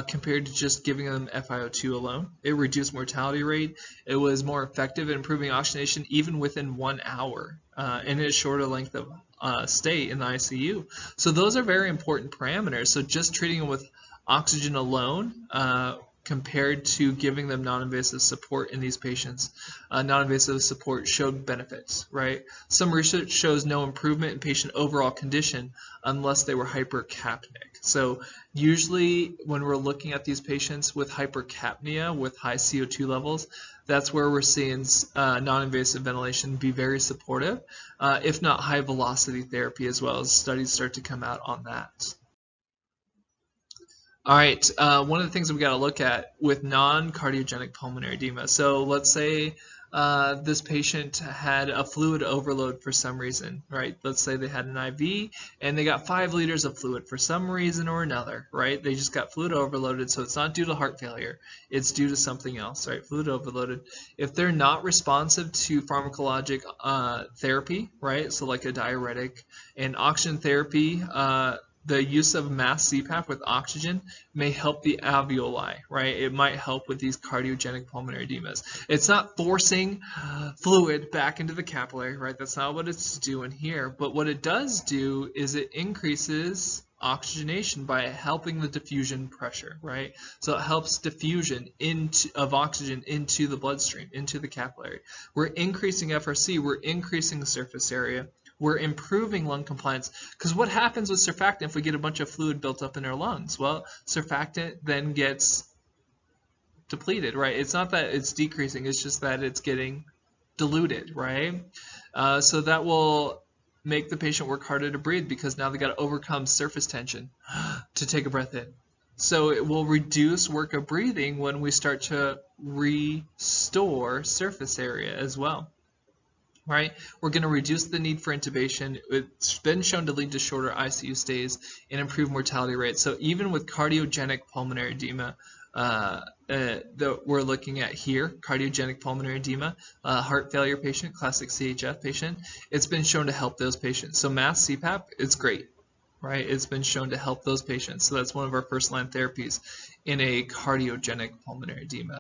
compared to just giving them FiO2 alone. It reduced mortality rate. It was more effective at improving oxygenation even within 1 hour and a shorter length stay in the ICU. So those are very important parameters. So just treating them with oxygen alone compared to giving them non-invasive support in these patients, non-invasive support showed benefits, right? Some research shows no improvement in patient overall condition unless they were hypercapnic. So usually when we're looking at these patients with hypercapnia, with high CO2 levels, that's where we're seeing non-invasive ventilation be very supportive, if not high velocity therapy as well, as studies start to come out on that. All right, one of the things that we got to look at with non-cardiogenic pulmonary edema. So let's say this patient had a fluid overload for some reason, right? Let's say they had an IV and they got 5 liters of fluid for some reason or another, right? They just got fluid overloaded, so it's not due to heart failure. It's due to something else, right? Fluid overloaded. If they're not responsive to pharmacologic therapy, right? So like a diuretic and oxygen therapy, the use of mass CPAP with oxygen may help the alveoli, right? It might help with these cardiogenic pulmonary edemas. It's not forcing fluid back into the capillary, right? That's not what it's doing here. But what it does do is it increases oxygenation by helping the diffusion pressure, right? So it helps diffusion of oxygen into the bloodstream, into the capillary. We're increasing FRC, we're increasing the surface area. We're improving lung compliance, because what happens with surfactant if we get a bunch of fluid built up in our lungs? Well, surfactant then gets depleted, right? It's not that it's decreasing, it's just that it's getting diluted, right? So that will make the patient work harder to breathe, because now they got to overcome surface tension to take a breath in. So it will reduce work of breathing when we start to restore surface area as well. Right, we're going to reduce the need for intubation. It's been shown to lead to shorter ICU stays and improve mortality rates. So even with cardiogenic pulmonary edema that we're looking at here, cardiogenic pulmonary edema, heart failure patient, classic CHF patient, it's been shown to help those patients. So mass CPAP, it's great, right? It's been shown to help those patients. So that's one of our first-line therapies in a cardiogenic pulmonary edema.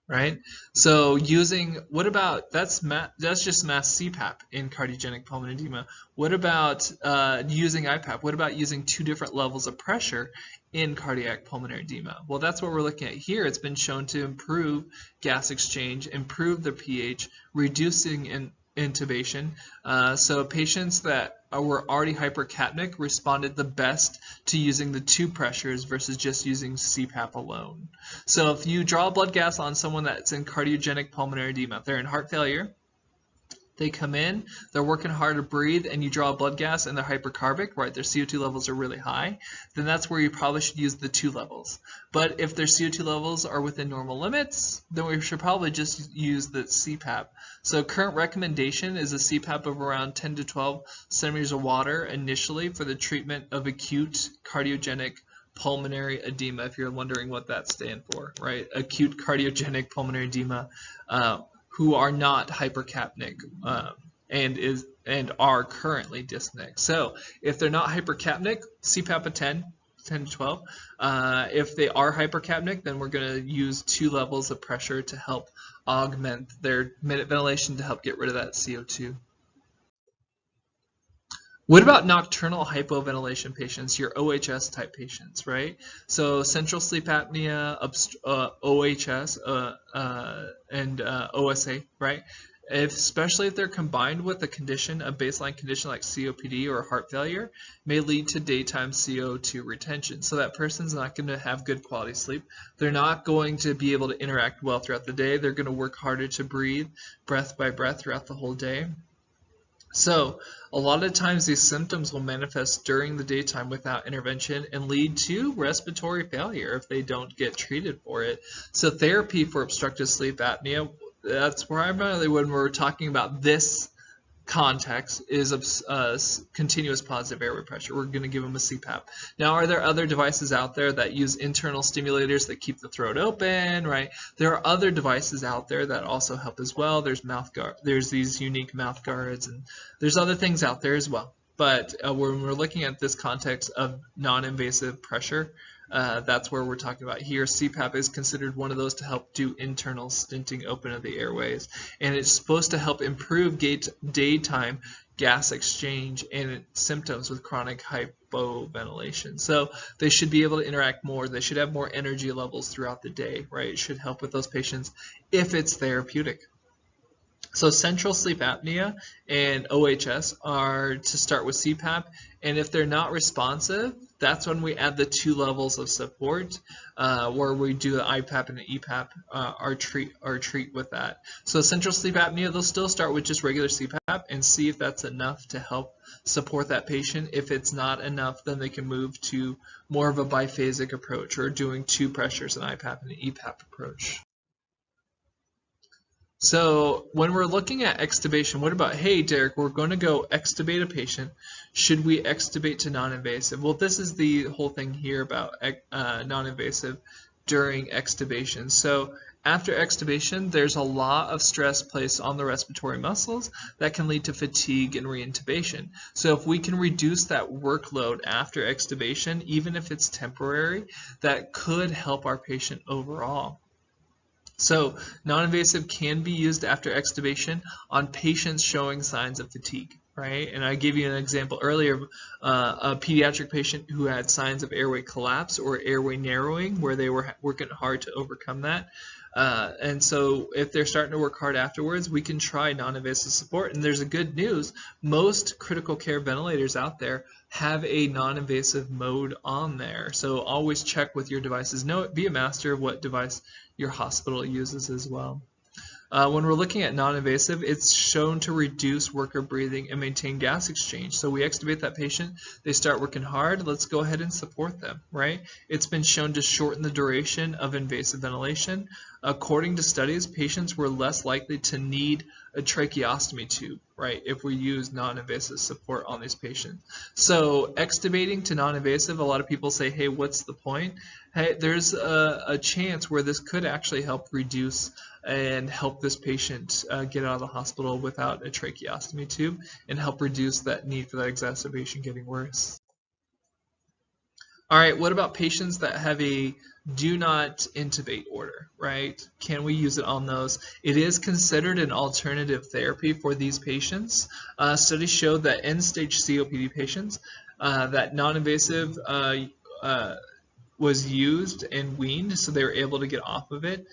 Right, so using, what about, that's just mass CPAP in cardiogenic pulmonary edema. What about using IPAP? What about using 2 different levels of pressure in cardiac pulmonary edema? Well, that's what we're looking at here. It's been shown to improve gas exchange, improve the pH, reducing intubation. So patients that were already hypercapnic responded the best to using the 2 pressures versus just using CPAP alone. So if you draw blood gas on someone that's in cardiogenic pulmonary edema, they're in heart failure, they come in, they're working hard to breathe, and you draw blood gas and they're hypercarbic, right, their CO2 levels are really high, then that's where you probably should use the 2 levels. But if their CO2 levels are within normal limits, then we should probably just use the CPAP. So current recommendation is a CPAP of around 10 to 12 centimeters of water initially for the treatment of acute cardiogenic pulmonary edema, if you're wondering what that stands for, right? Acute cardiogenic pulmonary edema, who are not hypercapnic and are currently dyspneic. So if they're not hypercapnic, CPAP of 10 to 12. If they are hypercapnic, then we're going to use 2 levels of pressure to help augment their minute ventilation to help get rid of that CO2. What about nocturnal hypoventilation patients, your OHS type patients, right? So central sleep apnea, OHS, and OSA, right? Especially if they're combined with a condition, a baseline condition like COPD or heart failure, may lead to daytime CO2 retention. So that person's not going to have good quality sleep. They're not going to be able to interact well throughout the day. They're going to work harder to breathe breath by breath throughout the whole day. So a lot of times these symptoms will manifest during the daytime without intervention and lead to respiratory failure if they don't get treated for it. So therapy for obstructive sleep apnea, that's primarily when we're talking about this context, is continuous positive airway pressure. We're going to give them a CPAP. Now, are there other devices out there that use internal stimulators that keep the throat open, right? There are other devices out there that also help as well. There's mouth guard, there's these unique mouth guards, and there's other things out there as well. But when we're looking at this context of non-invasive pressure, That's where we're talking about here. CPAP is considered one of those to help do internal stenting open of the airways, and it's supposed to help improve daytime gas exchange and symptoms with chronic hypoventilation. So they should be able to interact more. They should have more energy levels throughout the day, right? It should help with those patients if it's therapeutic. So central sleep apnea and OHS are to start with CPAP, and if they're not responsive, that's when we add the 2 levels of support, where we do the IPAP and the EPAP, or treat with that. So central sleep apnea, they'll still start with just regular CPAP and see if that's enough to help support that patient. If it's not enough, then they can move to more of a biphasic approach, or doing 2 pressures, an IPAP and an EPAP approach. So when we're looking at extubation, what about, hey, Derek, we're going to go extubate a patient. Should we extubate to non-invasive? Well, this is the whole thing here about non-invasive during extubation. So after extubation, there's a lot of stress placed on the respiratory muscles that can lead to fatigue and reintubation. So if we can reduce that workload after extubation, even if it's temporary, that could help our patient overall. So non-invasive can be used after extubation on patients showing signs of fatigue, right? And I gave you an example earlier of a pediatric patient who had signs of airway collapse or airway narrowing, where they were working hard to overcome that. And so if they're starting to work hard afterwards, we can try non-invasive support. And there's a good news. Most critical care ventilators out there have a non-invasive mode on there. So always check with your devices. Be a master of what device your hospital uses as well. When we're looking at non-invasive, it's shown to reduce worker breathing and maintain gas exchange. So we extubate that patient, they start working hard, let's go ahead and support them, right? It's been shown to shorten the duration of invasive ventilation. According to studies, patients were less likely to need a tracheostomy tube, right, if we use non-invasive support on these patients. So extubating to non-invasive, a lot of people say, hey, what's the point? Hey, there's a chance where this could actually help reduce and help this patient get out of the hospital without a tracheostomy tube, and help reduce that need for that exacerbation getting worse. All right, what about patients that have a do not intubate order, right? Can we use it on those? It is considered an alternative therapy for these patients. Studies showed that end-stage COPD patients, that non-invasive was used and weaned, so they were able to get off of it,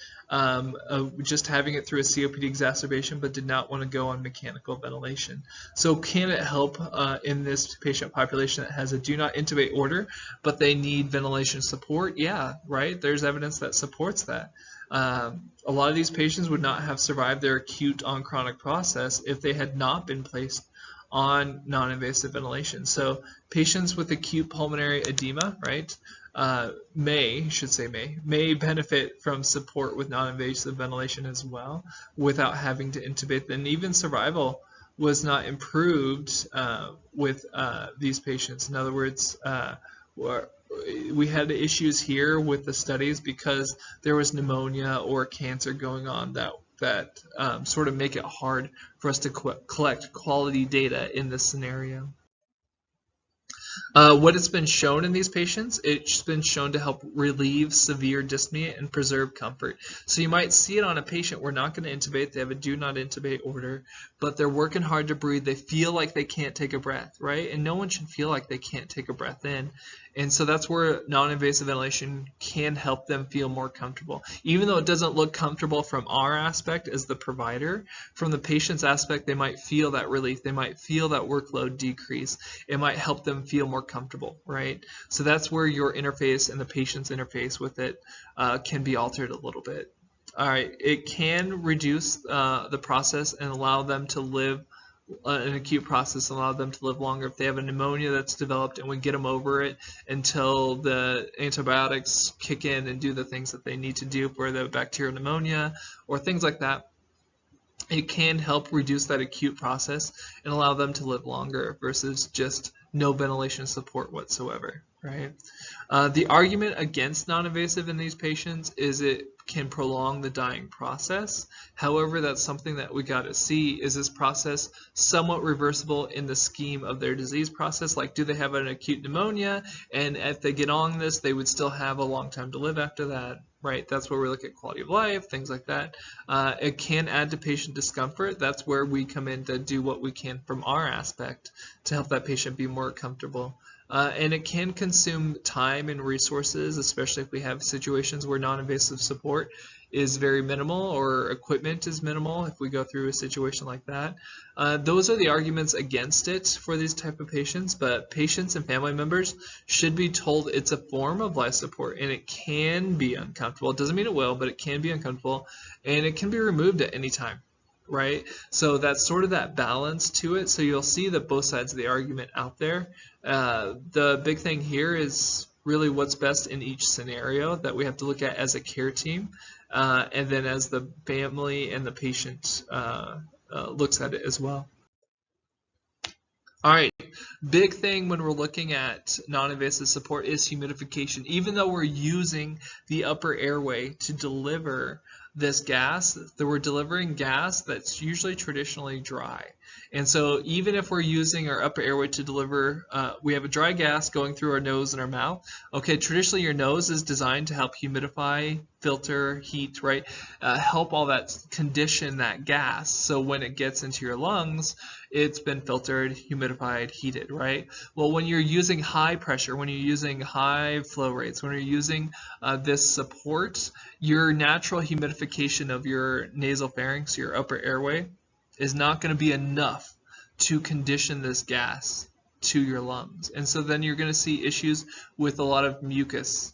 just having it through a COPD exacerbation, but did not want to go on mechanical ventilation. So can it help in this patient population that has a do not intubate order, but they need ventilation support? Yeah, right? There's evidence that supports that. A lot of these patients would not have survived their acute on chronic process if they had not been placed on non-invasive ventilation. So patients with acute pulmonary edema, right, may benefit from support with non-invasive ventilation as well, without having to intubate. And even survival was not improved with these patients. In other words, we had issues here with the studies because there was pneumonia or cancer going on that sort of make it hard for us to collect quality data in this scenario. What has been shown in these patients, it's been shown to help relieve severe dyspnea and preserve comfort. So you might see it on a patient, we're not going to intubate, they have a do not intubate order, but they're working hard to breathe, they feel like they can't take a breath, right? And no one should feel like they can't take a breath in. And so that's where non-invasive ventilation can help them feel more comfortable. Even though it doesn't look comfortable from our aspect as the provider, from the patient's aspect, they might feel that relief. They might feel that workload decrease. It might help them feel more comfortable, right? So that's where your interface and the patient's interface with it can be altered a little bit. All right, it can reduce the process and allow them to live an acute process, allow them to live longer. If they have a pneumonia that's developed, and we get them over it until the antibiotics kick in and do the things that they need to do for the bacterial pneumonia or things like that, it can help reduce that acute process and allow them to live longer versus just no ventilation support whatsoever, right? The argument against non-invasive in these patients is it can prolong the dying process. However, that's something that we got to see. Is this process somewhat reversible in the scheme of their disease process? Like, do they have an acute pneumonia, and if they get on this, they would still have a long time to live after that, right? That's where we look at quality of life, things like that. It can add to patient discomfort. That's where we come in to do what we can from our aspect to help that patient be more comfortable. And it can consume time and resources, especially if we have situations where non-invasive support is very minimal or equipment is minimal if we go through a situation like that. Those are the arguments against it for these type of patients, but patients and family members should be told it's a form of life support and it can be uncomfortable. It doesn't mean it will, but it can be uncomfortable and it can be removed at any time. Right? So that's sort of that balance to it. So you'll see that both sides of the argument out there. The big thing here is really what's best in each scenario that we have to look at as a care team, and then as the family and the patient looks at it as well. All right, big thing when we're looking at non-invasive support is humidification. Even though we're using the upper airway to deliver this gas, that we're delivering gas that's usually traditionally dry. And so even if we're using our upper airway to deliver, we have a dry gas going through our nose and our mouth. Okay, traditionally your nose is designed to help humidify, filter, heat, right? Help all that condition that gas. So when it gets into your lungs, it's been filtered, humidified, heated, right? Well, when you're using high pressure, when you're using high flow rates, when you're using this support, your natural humidification of your nasal pharynx, your upper airway, is not going to be enough to condition this gas to your lungs. And so then you're going to see issues with a lot of mucus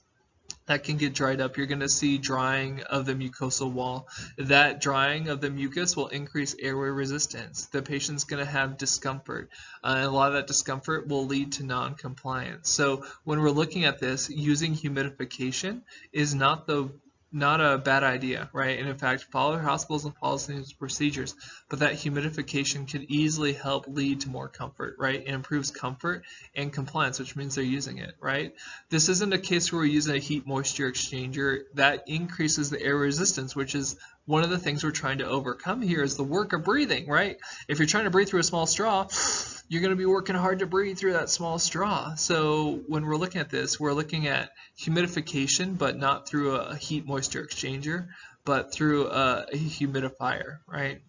that can get dried up. You're going to see drying of the mucosal wall. That drying of the mucus will increase airway resistance. The patient's going to have discomfort. And a lot of that discomfort will lead to non-compliance. So when we're looking at this, using humidification is not a bad idea, right? And in fact, follow hospitals and policy procedures, but that humidification could easily help lead to more comfort, right? It improves comfort and compliance, which means they're using it, right? This isn't a case where we're using a heat moisture exchanger. That increases the air resistance, which is one of the things we're trying to overcome here is the work of breathing, right? If you're trying to breathe through a small straw, you're going to be working hard to breathe through that small straw. So when we're looking at this, we're looking at humidification, but not through a heat moisture exchanger, but through a humidifier, right?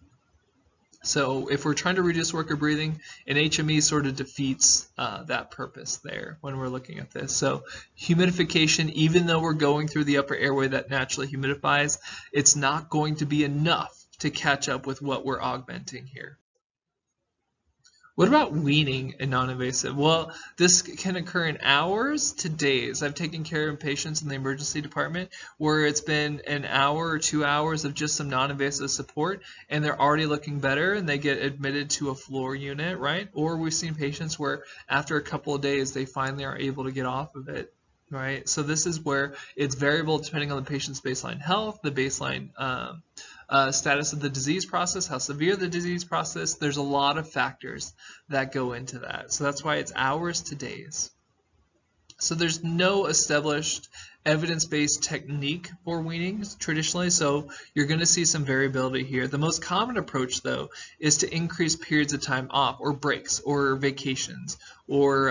So if we're trying to reduce work of breathing, an HME sort of defeats that purpose there when we're looking at this. So humidification, even though we're going through the upper airway that naturally humidifies, it's not going to be enough to catch up with what we're augmenting here. What about weaning in non-invasive? Well, this can occur in hours to days. I've taken care of patients in the emergency department where it's been an hour or 2 hours of just some non-invasive support and they're already looking better and they get admitted to a floor unit, right? Or we've seen patients where after a couple of days they finally are able to get off of it, right? So this is where it's variable depending on the patient's baseline health, the baseline status of the disease process, how severe the disease process. There's a lot of factors that go into that. So that's why it's hours to days. So there's no established evidence-based technique for weaning traditionally, so you're going to see some variability here. The most common approach, though, is to increase periods of time off, or breaks, or vacations, or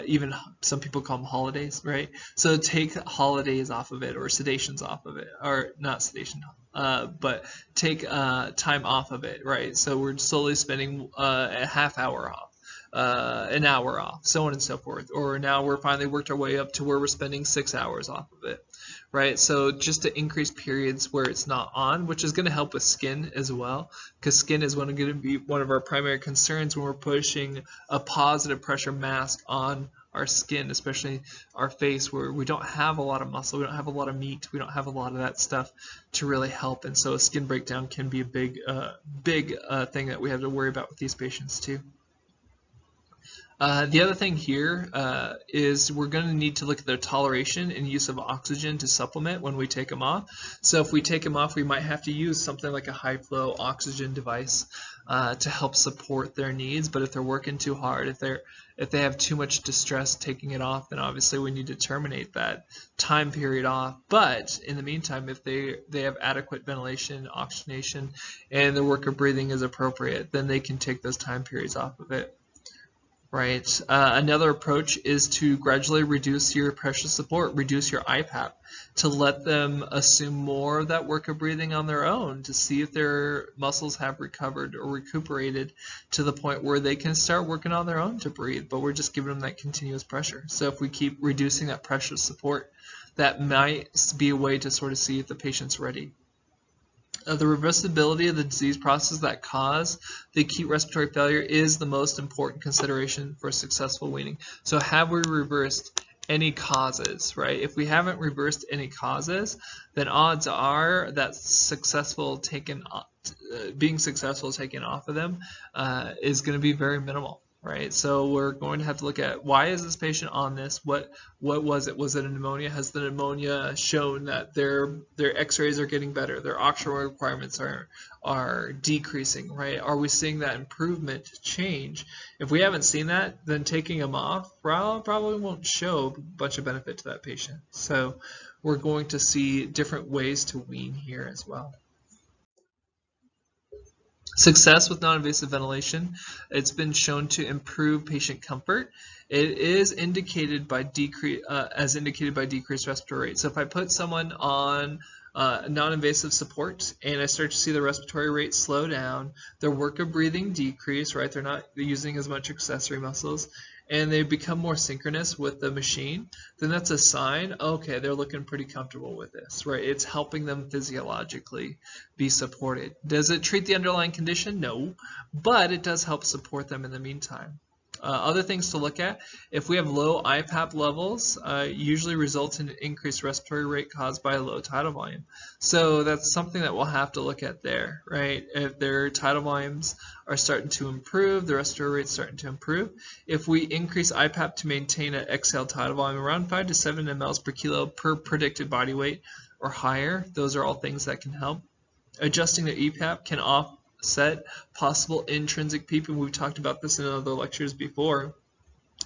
even some people call them holidays, right? So take holidays off of it, or sedations off of it, or not sedation, but take time off of it, right? So we're slowly spending a half hour off. An hour off, so on and so forth. Or now we're finally worked our way up to where we're spending 6 hours off of it, right? So just to increase periods where it's not on, which is going to help with skin as well, because skin is going to be one of our primary concerns when we're pushing a positive pressure mask on our skin, especially our face, where we don't have a lot of muscle, we don't have a lot of meat, we don't have a lot of that stuff to really help. And so a skin breakdown can be a big thing that we have to worry about with these patients too. The other thing here is we're going to need to look at their toleration and use of oxygen to supplement when we take them off. So if we take them off, we might have to use something like a high flow oxygen device to help support their needs. But if they're working too hard, if they have too much distress taking it off, then obviously we need to terminate that time period off. But in the meantime, if they have adequate ventilation, oxygenation, and the work of breathing is appropriate, then they can take those time periods off of it. Right. Another approach is to gradually reduce your pressure support, reduce your IPAP, to let them assume more of that work of breathing on their own, to see if their muscles have recovered or recuperated to the point where they can start working on their own to breathe, but we're just giving them that continuous pressure. So if we keep reducing that pressure support, that might be a way to sort of see if the patient's ready. The reversibility of the disease process that cause the acute respiratory failure is the most important consideration for successful weaning. So have we reversed any causes, right? If we haven't reversed any causes, then odds are that being successful taken off of them is going to be very minimal. Right, so we're going to have to look at, why is this patient on this? What was it? Was it a pneumonia? Has the pneumonia shown that their X-rays are getting better? Their oxygen requirements are decreasing, right? Are we seeing that improvement change? If we haven't seen that, then taking them off probably won't show a bunch of benefit to that patient. So we're going to see different ways to wean here as well. Success with non-invasive ventilation, it's been shown to improve patient comfort. It is indicated by decreased respiratory rate. So if I put someone on non-invasive support and I start to see the respiratory rate slow down, their work of breathing decrease, right? They're not using as much accessory muscles, and they become more synchronous with the machine, then that's a sign, okay, they're looking pretty comfortable with this, right? It's helping them physiologically be supported. Does it treat the underlying condition? No, but it does help support them in the meantime. Other things to look at, if we have low IPAP levels, usually result in an increased respiratory rate caused by a low tidal volume. So that's something that we'll have to look at there, right? If their tidal volumes are starting to improve, the respiratory rate's starting to improve. If we increase IPAP to maintain an exhale tidal volume around 5 to 7 mLs per kilo per predicted body weight or higher, those are all things that can help. Adjusting the EPAP can offset possible intrinsic PEEP, and we've talked about this in other lectures before,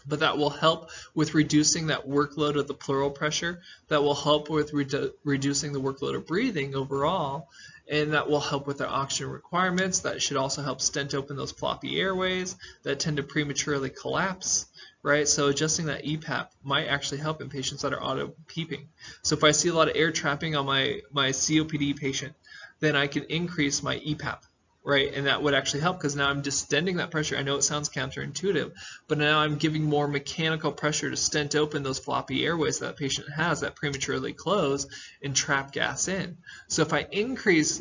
but that will help with reducing that workload of the pleural pressure, that will help with reducing the workload of breathing overall, and that will help with their oxygen requirements. That should also help stent open those floppy airways that tend to prematurely collapse, right? So adjusting that EPAP might actually help in patients that are auto-PEEPing. So if I see a lot of air trapping on my COPD patient, then I can increase my EPAP, right? And that would actually help, because now I'm distending that pressure. I know it sounds counterintuitive, but now I'm giving more mechanical pressure to stent open those floppy airways that patient has that prematurely close and trap gas in. So if I increase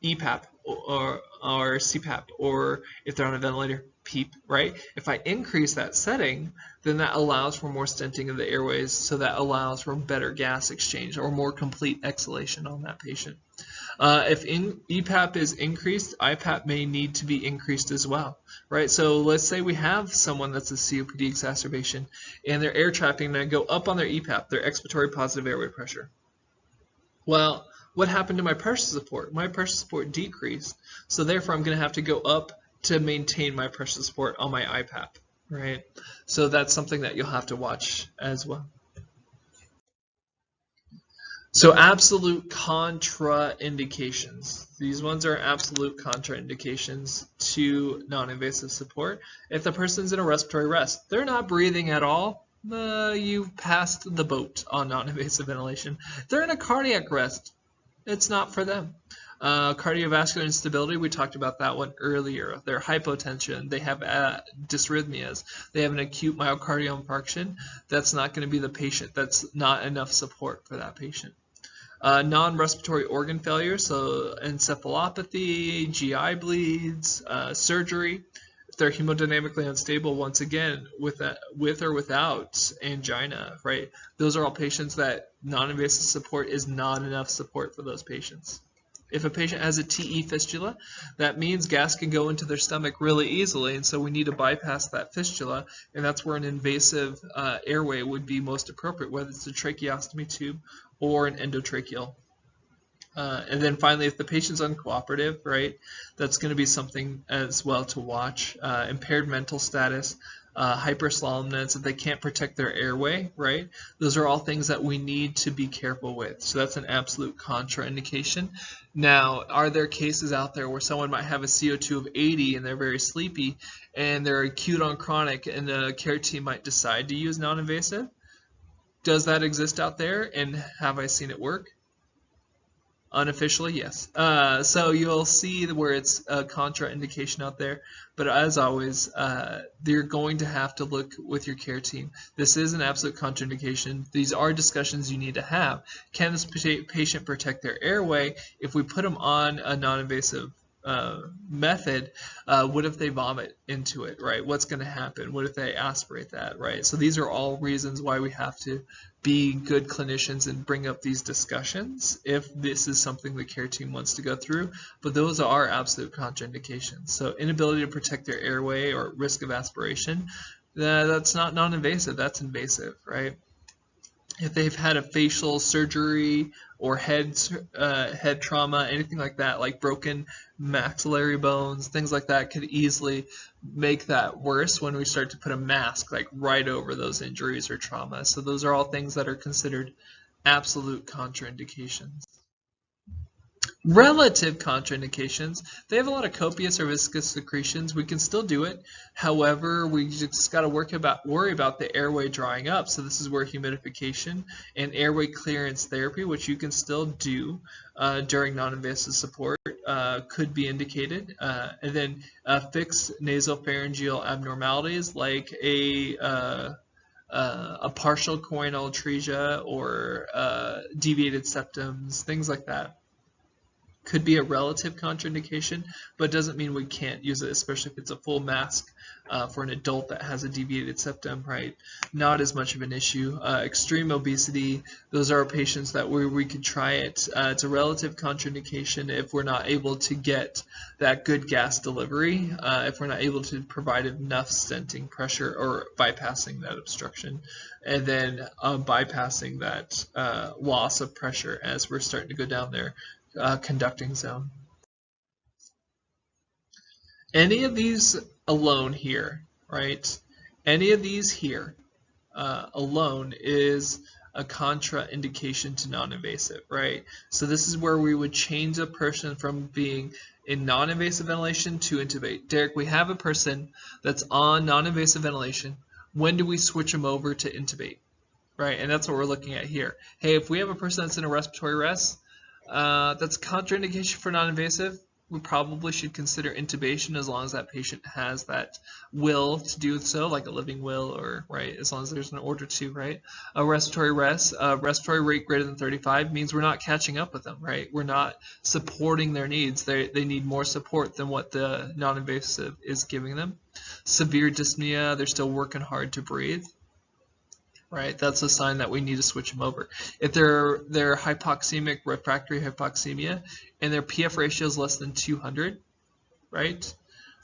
EPAP or CPAP, or if they're on a ventilator, PEEP, right? If I increase that setting, then that allows for more stenting of the airways, so that allows for better gas exchange or more complete exhalation on that patient. If EPAP is increased, IPAP may need to be increased as well, right? So let's say we have someone that's a COPD exacerbation and they're air trapping, and I go up on their EPAP, their expiratory positive airway pressure. Well, what happened to my pressure support? My pressure support decreased, so therefore I'm going to have to go up to maintain my pressure support on my IPAP, right? So that's something that you'll have to watch as well. So absolute contraindications. These ones are absolute contraindications to non-invasive support. If the person's in a respiratory rest, they're not breathing at all, you've passed the boat on non-invasive ventilation. They're in a cardiac rest, it's not for them. Cardiovascular instability, we talked about that one earlier. They're hypotension, they have dysrhythmias, they have an acute myocardial infarction. That's not going to be the patient. That's not enough support for that patient. Non-respiratory organ failure, so encephalopathy, GI bleeds, surgery. If they're hemodynamically unstable, once again, with or without angina, right? Those are all patients that non-invasive support is not enough support for those patients. If a patient has a TE fistula, that means gas can go into their stomach really easily, and so we need to bypass that fistula, and that's where an invasive airway would be most appropriate, whether it's a tracheostomy tube or an endotracheal And then finally, if the patient's uncooperative, right, that's going to be something as well to watch. Impaired mental status, hypersomnolence, if they can't protect their airway, right? Those are all things that we need to be careful with. So that's an absolute contraindication. Now, are there cases out there where someone might have a CO2 of 80 and they're very sleepy and they're acute on chronic and the care team might decide to use non-invasive? Does that exist out there, and have I seen it work? Unofficially, yes. So you'll see where it's a contraindication out there, but as always, you're going to have to look with your care team. This is an absolute contraindication. These are discussions you need to have. Can this patient protect their airway? If we put them on a non-invasive method, what if they vomit into it, right? What's going to happen? What if they aspirate that, right? So these are all reasons why we have to be good clinicians and bring up these discussions if this is something the care team wants to go through, but those are absolute contraindications. So inability to protect their airway or risk of aspiration, that's not non-invasive, that's invasive, right? If they've had a facial surgery or head trauma, anything like that, like broken maxillary bones, things like that could easily make that worse when we start to put a mask like right over those injuries or trauma. So those are all things that are considered absolute contraindications. Relative contraindications, they have a lot of copious or viscous secretions. We can still do it. However, we just got to worry about the airway drying up. So this is where humidification and airway clearance therapy, which you can still do during non-invasive support, could be indicated. And then fixed nasopharyngeal abnormalities like a partial choanal atresia or deviated septums, things like that. Could be a relative contraindication, but doesn't mean we can't use it, especially if it's a full mask for an adult that has a deviated septum, right? Not as much of an issue. Extreme obesity, those are patients that we could try it. It's a relative contraindication if we're not able to get that good gas delivery, if we're not able to provide enough stenting pressure or bypassing that obstruction, and then bypassing that loss of pressure as we're starting to go down there. Conducting zone. Any of these alone here, right? Any of these here alone is a contraindication to non-invasive, right? So this is where we would change a person from being in non-invasive ventilation to intubate. Derek, we have a person that's on non-invasive ventilation. When do we switch them over to intubate, right? And that's what we're looking at here. Hey, if we have a person that's in a respiratory rest, that's contraindication for non-invasive, we probably should consider intubation as long as that patient has that will to do so, like a living will, or right, as long as there's an order to, right? A respiratory rest, respiratory rate greater than 35 means we're not catching up with them, right? We're not supporting their needs. They need more support than what the non-invasive is giving them. Severe dyspnea, they're still working hard to breathe. Right, that's a sign that we need to switch them over. If they're hypoxemic, refractory hypoxemia, and their PF ratio is less than 200, right,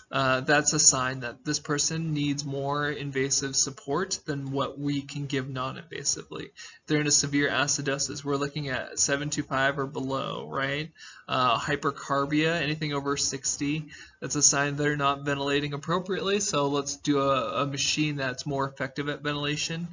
that's a sign that this person needs more invasive support than what we can give non-invasively. If they're in a severe acidosis, we're looking at 725 or below, right? Hypercarbia, anything over 60, that's a sign they're not ventilating appropriately. So let's do a machine that's more effective at ventilation,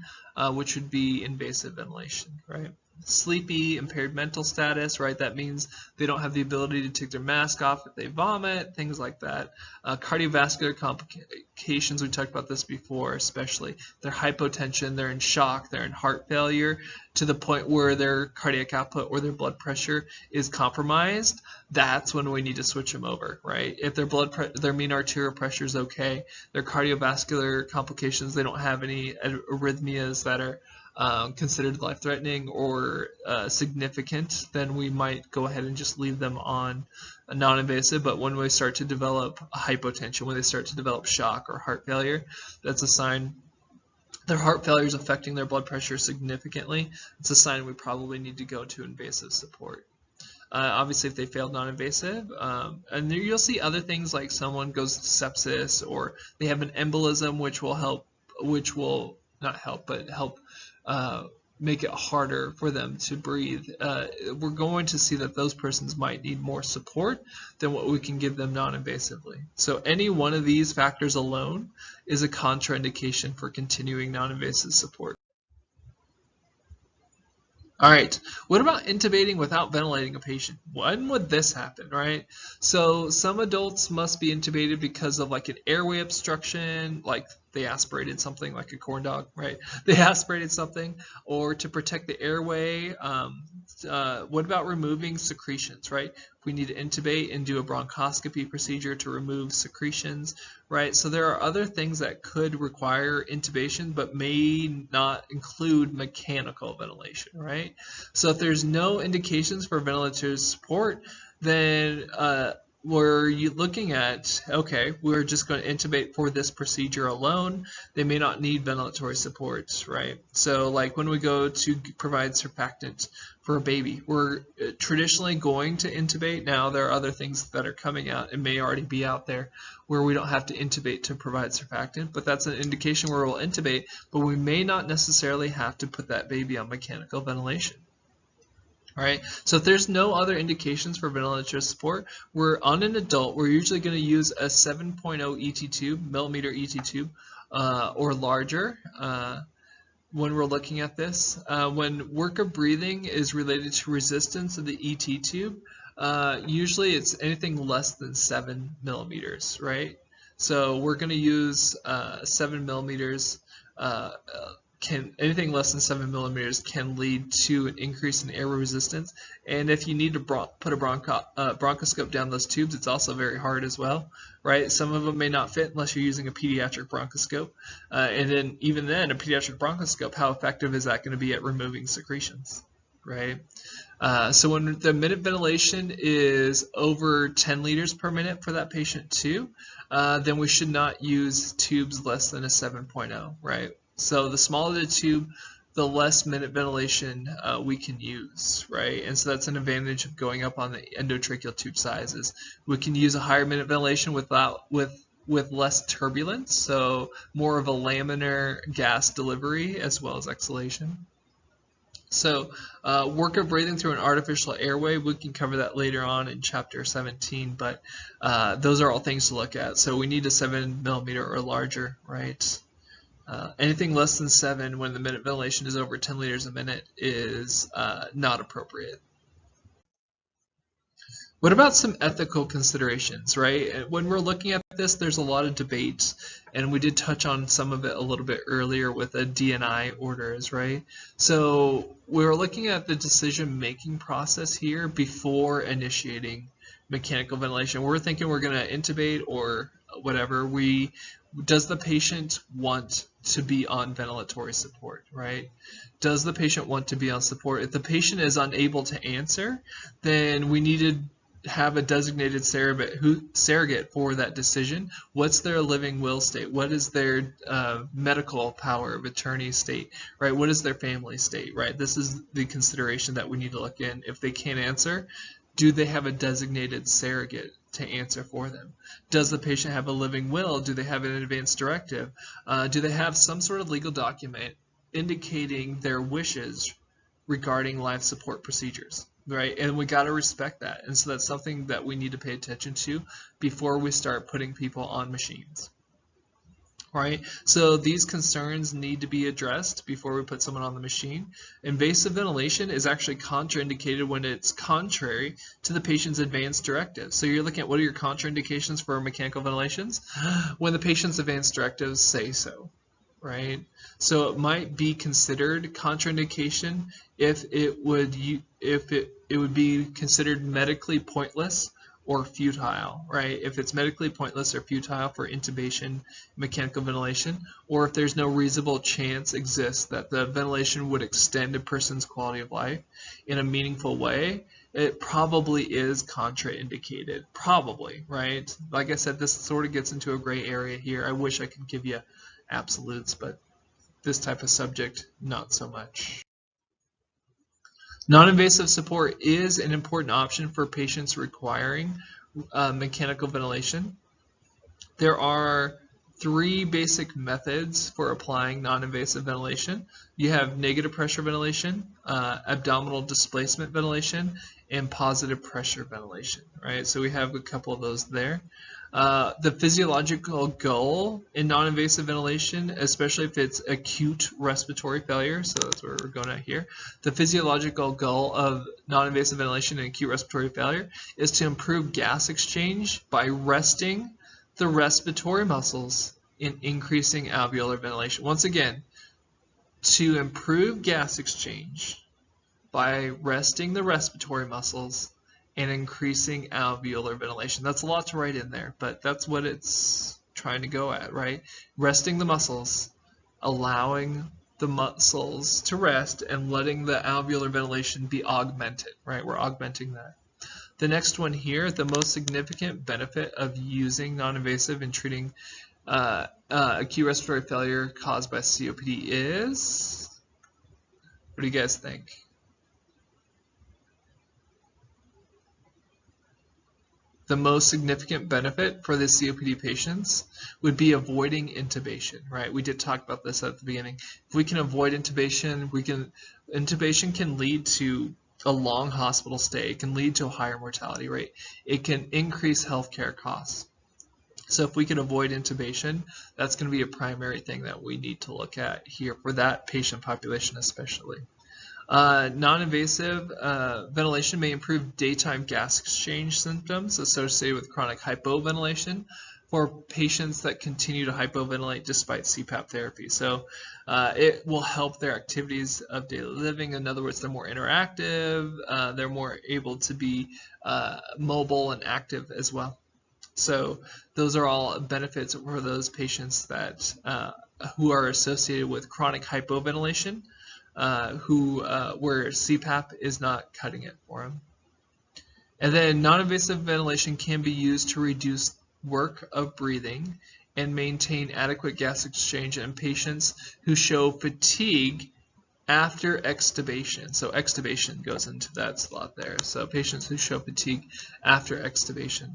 which would be invasive ventilation, right? Sleepy, impaired mental status, right? That means they don't have the ability to take their mask off if they vomit, things like that. Cardiovascular complications, we talked about this before, especially. They're hypotension, they're in shock, they're in heart failure to the point where their cardiac output or their blood pressure is compromised. That's when we need to switch them over, right? If their mean arterial pressure is okay, their cardiovascular complications, they don't have any arrhythmias that are considered life-threatening or significant, then we might go ahead and just leave them on a non-invasive. But when we start to develop hypotension, when they start to develop shock or heart failure, that's a sign their heart failure is affecting their blood pressure significantly. It's a sign we probably need to go to invasive support. Obviously, if they failed non-invasive, and there you'll see other things like someone goes to sepsis or they have an embolism, which will help, not help, but help make it harder for them to breathe, we're going to see that those persons might need more support than what we can give them non-invasively. So any one of these factors alone is a contraindication for continuing non-invasive support. All right, what about intubating without ventilating a patient? When would this happen, right? So some adults must be intubated because of like an airway obstruction, like they aspirated something like a corn dog, right? They aspirated something, or to protect the airway. What about removing secretions, right? We need to intubate and do a bronchoscopy procedure to remove secretions, right? So there are other things that could require intubation but may not include mechanical ventilation, right? So if there's no indications for ventilator support, then we're looking at, okay, we're just going to intubate for this procedure alone. They may not need ventilatory support, right? So like when we go to provide surfactant for a baby, we're traditionally going to intubate. Now there are other things that are coming out and may already be out there where we don't have to intubate to provide surfactant, but that's an indication where we'll intubate, but we may not necessarily have to put that baby on mechanical ventilation. All right, so if there's no other indications for ventilator support, we're on an adult, we're usually going to use a 7.0 ET tube, millimeter ET tube, or larger when we're looking at this. When work of breathing is related to resistance of the ET tube, usually it's anything less than 7 millimeters, right? So we're going to use 7 millimeters. Anything less than 7 millimeters can lead to an increase in airway resistance, and if you need to put a bronchoscope down those tubes, it's also very hard as well, right? Some of them may not fit unless you're using a pediatric bronchoscope, and then even then, a pediatric bronchoscope, how effective is that going to be at removing secretions, right? So when the minute ventilation is over 10 liters per minute for that patient too, then we should not use tubes less than a 7.0, right? So the smaller the tube, the less minute ventilation we can use, right? And so that's an advantage of going up on the endotracheal tube sizes. We can use a higher minute ventilation with less turbulence, so more of a laminar gas delivery as well as exhalation. So work of breathing through an artificial airway, we can cover that later on in chapter 17, but those are all things to look at. So we need a 7 millimeter or larger, right? Anything less than 7 when the minute ventilation is over 10 liters a minute is not appropriate. What about some ethical considerations, right? When we're looking at this, there's a lot of debate, and we did touch on some of it a little bit earlier with the DNI orders, right? So we're looking at the decision-making process here before initiating mechanical ventilation. We're thinking we're going to intubate or whatever. Does the patient want to be on ventilatory support, right? Does the patient want to be on support? If the patient is unable to answer, then we need to have a designated surrogate for that decision. What's their living will state? What is their medical power of attorney state, right? What is their family state, right? This is the consideration that we need to look in. If they can't answer, do they have a designated surrogate to answer for them? Does the patient have a living will? Do they have an advance directive? Do they have some sort of legal document indicating their wishes regarding life support procedures, right? And we got to respect that. And so that's something that we need to pay attention to before we start putting people on machines. Right? So these concerns need to be addressed before we put someone on the machine. Invasive ventilation is actually contraindicated when it's contrary to the patient's advance directive. So you're looking at what are your contraindications for mechanical ventilations? When the patient's advance directives say so, right? So it might be considered contraindication if it would be considered medically pointless or futile, right? If it's medically pointless or futile for intubation, mechanical ventilation, or if there's no reasonable chance exists that the ventilation would extend a person's quality of life in a meaningful way, it probably is contraindicated. Probably, right? Like I said, this sort of gets into a gray area here. I wish I could give you absolutes, but this type of subject, not so much. Non-invasive support is an important option for patients requiring mechanical ventilation. There are three basic methods for applying non-invasive ventilation. You have negative pressure ventilation, abdominal displacement ventilation, and positive pressure ventilation, right? So we have a couple of those there. The physiological goal in non-invasive ventilation, especially if it's acute respiratory failure, so that's where we're going at here. The physiological goal of non-invasive ventilation in acute respiratory failure is to improve gas exchange by resting the respiratory muscles in increasing alveolar ventilation. Once again, to improve gas exchange by resting the respiratory muscles and increasing alveolar ventilation. That's a lot to write in there, but that's what it's trying to go at, right? Resting the muscles, allowing the muscles to rest, and letting the alveolar ventilation be augmented, right? We're augmenting that. The next one here, the most significant benefit of using non-invasive in treating acute respiratory failure caused by COPD is, what do you guys think? The most significant benefit for the COPD patients would be avoiding intubation, right? We did talk about this at the beginning. If we can avoid intubation, intubation can lead to a long hospital stay. It can lead to a higher mortality rate. It can increase healthcare costs. So if we can avoid intubation, that's going to be a primary thing that we need to look at here for that patient population especially. Non-invasive ventilation may improve daytime gas exchange symptoms associated with chronic hypoventilation for patients that continue to hypoventilate despite CPAP therapy. So it will help their activities of daily living. In other words, they're more interactive, they're more able to be mobile and active as well. So those are all benefits for those patients that who are associated with chronic hypoventilation, where CPAP is not cutting it for them. And then non-invasive ventilation can be used to reduce work of breathing and maintain adequate gas exchange in patients who show fatigue after extubation. So extubation goes into that slot there. So patients who show fatigue after extubation.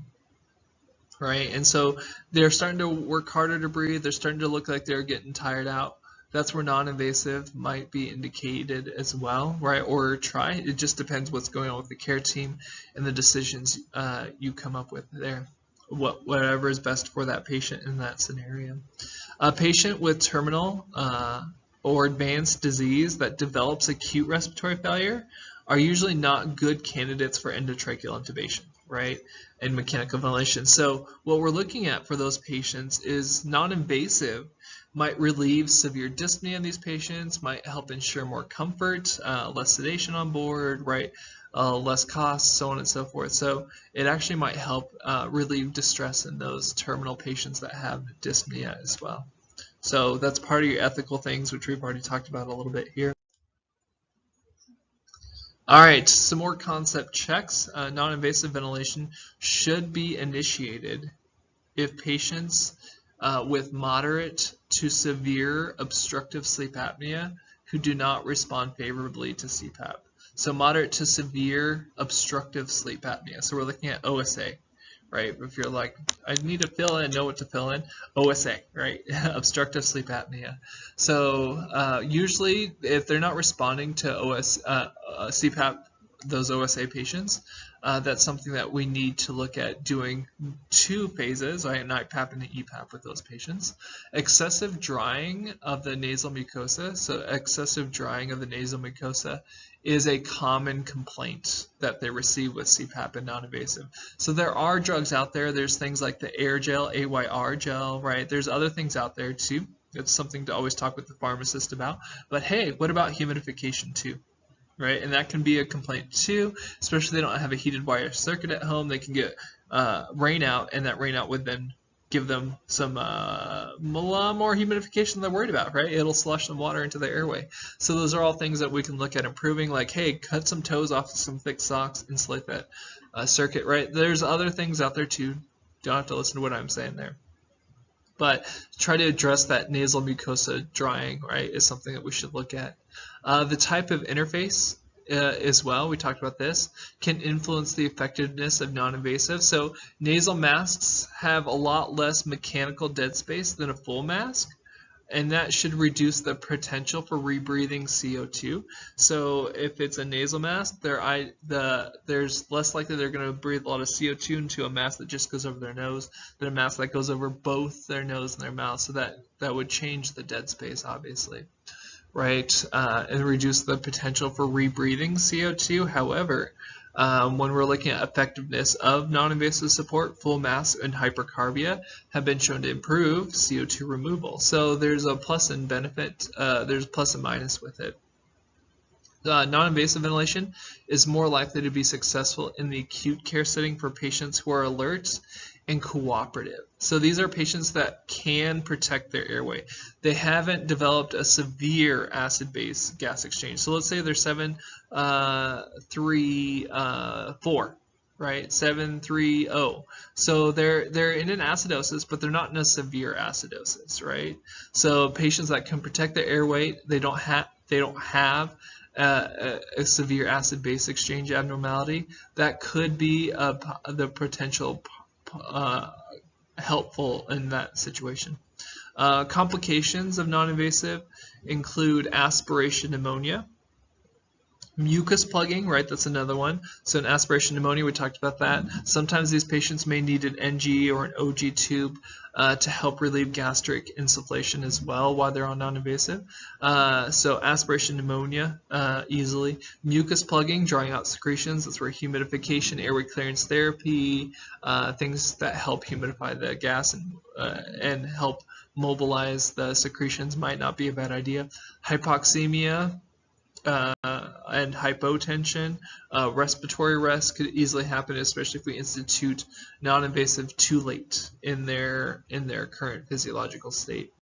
Right, and so they're starting to work harder to breathe. They're starting to look like they're getting tired out. That's where non-invasive might be indicated as well, right? Or try. It just depends what's going on with the care team and the decisions you come up with there. Whatever is best for that patient in that scenario. A patient with terminal or advanced disease that develops acute respiratory failure are usually not good candidates for endotracheal intubation, right, and mechanical ventilation. So what we're looking at for those patients is non-invasive might relieve severe dyspnea in these patients, might help ensure more comfort, less sedation on board, right, less costs, so on and so forth. So it actually might help relieve distress in those terminal patients that have dyspnea as well. So that's part of your ethical things, which we've already talked about a little bit here. All right, some more concept checks. Non-invasive ventilation should be initiated if patients with moderate to severe obstructive sleep apnea who do not respond favorably to CPAP. So moderate to severe obstructive sleep apnea. So we're looking at OSA, right? If you're like, I need to fill in, know what to fill in, OSA, right? Obstructive sleep apnea. So usually if they're not responding to CPAP, those OSA patients, that's something that we need to look at doing two phases, right? NIPAP and EPAP with those patients. Excessive drying of the nasal mucosa. So excessive drying of the nasal mucosa is a common complaint that they receive with CPAP and non-invasive. So there are drugs out there. There's things like the air gel, AYR gel, right? There's other things out there too. It's something to always talk with the pharmacist about. But hey, what about humidification too? Right, and that can be a complaint too, especially if they don't have a heated wire circuit at home. They can get rain out, and that rain out would then give them some a lot more humidification than they're worried about, right? It'll slush some water into the airway. So those are all things that we can look at improving, like, hey, cut some toes off some thick socks, insulate that circuit, right? There's other things out there too. Don't have to listen to what I'm saying there. But try to address that nasal mucosa drying, right, is something that we should look at. The type of interface as well, we talked about this, can influence the effectiveness of non-invasive. So nasal masks have a lot less mechanical dead space than a full mask, and that should reduce the potential for rebreathing CO2. So if it's a nasal mask, there's less likely they're going to breathe a lot of CO2 into a mask that just goes over their nose than a mask that goes over both their nose and their mouth. So that would change the dead space, obviously, right? And reduce the potential for rebreathing CO2. However, when we're looking at effectiveness of non-invasive support, full mask and hypercarbia have been shown to improve CO2 removal. So there's a plus and benefit, there's plus and minus with it. Non-invasive ventilation is more likely to be successful in the acute care setting for patients who are alert and cooperative. So these are patients that can protect their airway. They haven't developed a severe acid-base gas exchange. So let's say they're 7, 3, 4, right? 7, 3, 0. So they're in an acidosis, but they're not in a severe acidosis, right? So patients that can protect their airway, they don't have a severe acid-base exchange abnormality. That could be the potential helpful in that situation. Complications of non-invasive include aspiration pneumonia, mucus plugging, right? That's another one. So in aspiration pneumonia, we talked about that. Sometimes these patients may need an NG or an OG tube to help relieve gastric insufflation as well while they're on non-invasive. So aspiration pneumonia easily. Mucus plugging, drawing out secretions. That's where humidification, airway clearance therapy, things that help humidify the gas and help mobilize the secretions might not be a bad idea. Hypoxemia, and hypotension, respiratory arrest could easily happen, especially if we institute non-invasive too late in their current physiological state.